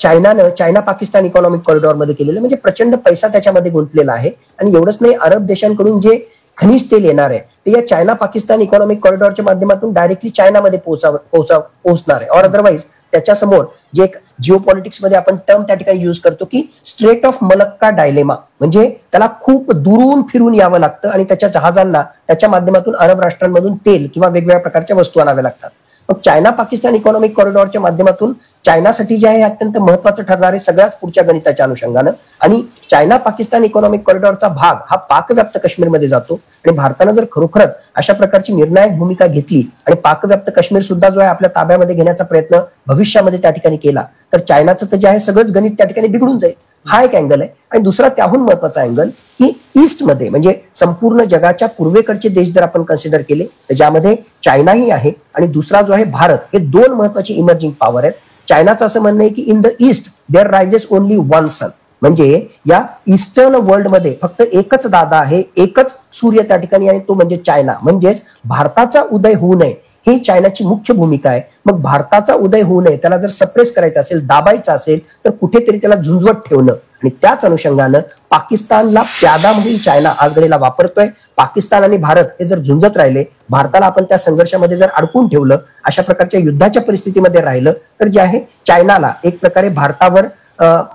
चायना पाकिस्तान इकॉनॉमिक कॉरिडॉरमध्ये केलेलं, म्हणजे प्रचंड पैसा त्याच्यामध्ये गुंतलेला आहे. आणि एवढंच नाही, अरब देशांकडून जे खनिज तेल येणार आहे ते या चायना पाकिस्तान इकॉनॉमिक कॉरिडॉरच्या माध्यमातून डायरेक्टली चायनामध्ये पोहोचणार आहे. और अदरवाईज त्याच्यासमोर जे एक जिओ पॉलिटिक्समध्ये आपण टर्म त्या ठिकाणी यूज करतो की स्ट्रेट ऑफ मलक्का डायलेमा, म्हणजे त्याला खूप दुरून फिरून यावं लागतं आणि त्याच्या जहाजांना त्याच्या माध्यमातून अरब राष्ट्रांमधून तेल किंवा वेगवेगळ्या प्रकारच्या वस्तू आणाव्या लागतात. मग चायना पाकिस्तान इकॉनॉमिक कॉरिडॉरच्या माध्यमातून चायनासाठी जे आहे अत्यंत महत्वाचं ठरणारे सगळ्यात पुढच्या गणिताच्या अनुषंगानं आणि चायना पाकिस्तान इकॉनॉमिक कॉरिडॉरचा भाग हा पाकव्याप्त काश्मीरमध्ये जातो. आणि भारतानं जर खरोखरच अशा प्रकारची निर्णायक भूमिका घेतली आणि पाकव्याप्त काश्मीर सुद्धा जो आहे आपल्या ताब्यामध्ये घेण्याचा प्रयत्न भविष्यामध्ये त्या ठिकाणी केला तर चायनाचं तर जे आहे सगळंच गणित त्या ठिकाणी बिघडून जाईल. हा एक अँगल आहे. आणि दुसरा त्याहून महत्वाचा अँगल की ईस्टमध्ये म्हणजे संपूर्ण जगाच्या पूर्वेकडचे देश जर आपण कन्सिडर केले तर ज्यामध्ये चायनाही आहे आणि दुसरा जो आहे भारत, हे दोन महत्वाची इमर्जिंग पॉवर आहेत. चायनाचं असं म्हणणं आहे की in the east there rises only one sun, म्हणजे या ईस्टर्न वर्ल्डमध्ये फक्त एकच दादा आहे, एकच सूर्य त्या ठिकाणी आहे, तो म्हणजे चायना. म्हणजेच भारताचा उदय होऊ नये ही चायनाची मुख्य भूमिका आहे. मग भारताचा उदय होऊ नये, त्याला जर सप्रेस करायचं असेल, दाबायचं असेल तर कुठेतरी त्याला झुंजवत ठेवणं. आणि त्याच अनुषंगानं पाकिस्तानला प्यादा म्हणून चायना आजघडीला वापरतोय. पाकिस्तान आणि भारत हे जर झुंजत राहिले, भारताला आपण त्या संघर्षामध्ये जर अडकून ठेवलं, अशा प्रकारच्या युद्धाच्या परिस्थितीमध्ये राहिलं तर जे आहे चायनाला एक प्रकारे भारतावर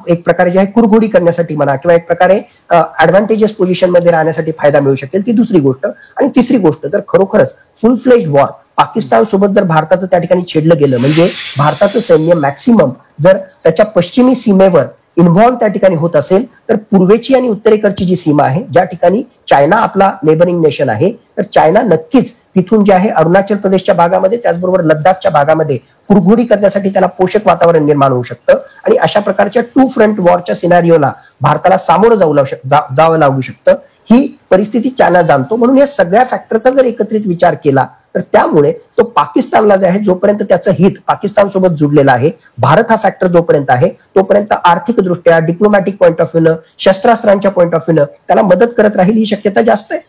एक प्रकारे जे आहे कुरघोडी करण्यासाठी म्हणा किंवा एक प्रकारे ऍडव्हान्टेजेस पोझिशन मध्ये राहण्यासाठी फायदा मिळू शकेल. ती दुसरी गोष्ट. आणि तिसरी गोष्ट, जर खरोखरच फुल फ्लेज वॉर पाकिस्तान सोबत जर भारताचं त्या ठिकाणी छेडलं गेलं, म्हणजे भारताचं सैन्य मॅक्सिमम जर त्याच्या पश्चिमी सीमेवर इन्व्हॉल्व्ह त्या ठिकाणी होत असेल तर पूर्वेची आणि उत्तरेकडची जी सीमा आहे, ज्या ठिकाणी चायना आपला नेबरिंग नेशन आहे, तर चायना नक्कीच तिथून जे आहे अरुणाचल प्रदेशच्या भागामध्ये त्याचबरोबर लडाखच्या भागामध्ये कुरघोडी करण्यासाठी त्याला पोषक वातावरण निर्माण होऊ शकतं. आणि अशा प्रकारच्या टू फ्रंट वॉरच्या सिनारिओला भारताला सामोरं जावं लागू शकतं. ही परिस्थिती चायना जाणतो. म्हणून या सगळ्या फॅक्टरचा जर एकत्रित विचार केला तर त्यामुळे तो पाकिस्तानला जे आहे, जोपर्यंत त्याचं हित पाकिस्तान सोबत जुडलेलं आहे, भारत हा फॅक्टर जोपर्यंत आहे तोपर्यंत आर्थिकदृष्ट्या, डिप्लोमॅटिक पॉईंट ऑफ व्ह्यूनं, शस्त्रास्त्रांच्या पॉईंट ऑफ व्ह्यूनं त्याला मदत करत राहील ही शक्यता जास्त आहे.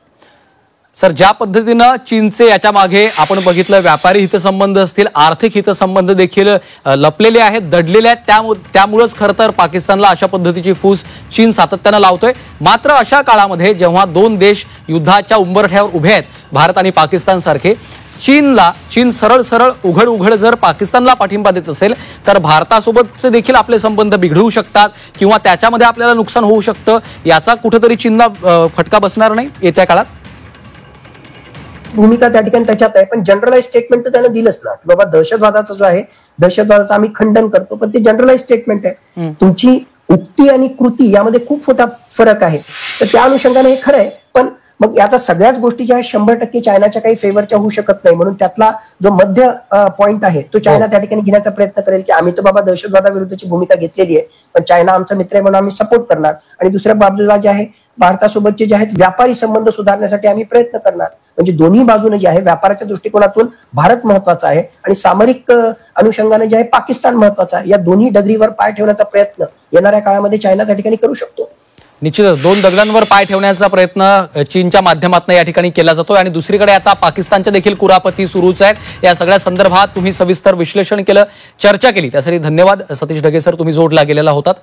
सर, ज्या पद्धतीनं चीनचे याच्या मागे आपण बघितलं व्यापारी हितसंबंध असतील, आर्थिक हितसंबंध देखील लपलेले आहेत, दडलेले आहेत, त्यामुळेच खरं तर पाकिस्तानला अशा पद्धतीची फूस चीन सातत्यानं लावतोय. मात्र अशा काळामध्ये जेव्हा दोन देश युद्धाच्या उंबरठ्यावर उभे आहेत, भारत आणि पाकिस्तान सारखे, चीन सरळ उघड जर पाकिस्तानला पाठिंबा देत असेल तर भारतासोबतचे देखील आपले संबंध बिघडू शकतात किंवा त्याच्यामध्ये आपल्याला नुकसान होऊ शकतं. याचा कुठेतरी चीनला फटका बसणार नाही येत्या काळात. भूमिका त्या ठिकाणी त्याच्यात आहे, पण जनरलाइज स्टेटमेंट तर त्यानं दिलंच ना की बाबा दहशतवादाचा जो आहे, दहशतवादाचं आम्ही खंडन करतो, पण ते जनरलाइज स्टेटमेंट आहे. तुमची उक्ती आणि कृती यामध्ये खूप मोठा फरक आहे. तर त्या अनुषंगाने हे खरं आहे, पण मग याचा सगळ्याच गोष्टी ज्या 100% चायनाच्या काही फेवरच्या होऊ शकत नाही. म्हणून त्यातला जो मध्य पॉइंट आहे तो चायना त्या ठिकाणी घेण्याचा प्रयत्न करेल की आम्ही तर बाबा दहशतवादाविरुद्धची भूमिका घेतलेली आहे, पण चायना आमचा मित्र आहे म्हणून आम्ही सपोर्ट करणार. आणि दुसऱ्या बाजूला जे आहे भारतासोबतचे जे आहेत व्यापारी संबंध सुधारण्यासाठी आम्ही प्रयत्न करणार. म्हणजे दोन्ही बाजूने जे आहे व्यापाराच्या दृष्टिकोनातून भारत महत्वाचा आहे आणि सामरिक अनुषंगाने जे आहे पाकिस्तान महत्वाचा आहे. या दोन्ही डगरीवर पाय ठेवण्याचा प्रयत्न येणाऱ्या काळामध्ये चायना त्या ठिकाणी करू शकतो. निश्चितच दोन दगडांवर पाय ठेवण्याचा प्रयत्न चीनच्या माध्यमातून या ठिकाणी केला जातोय. आणि दुसरीकडे आता पाकिस्तानच्या देखील कुरापती सुरूच आहेत. या सगळ्या संदर्भात तुम्ही सविस्तर विश्लेषण केलं, चर्चा केली, त्यासाठी धन्यवाद सतीश ढगे सर. तुम्ही जोडला गेलेला होतात.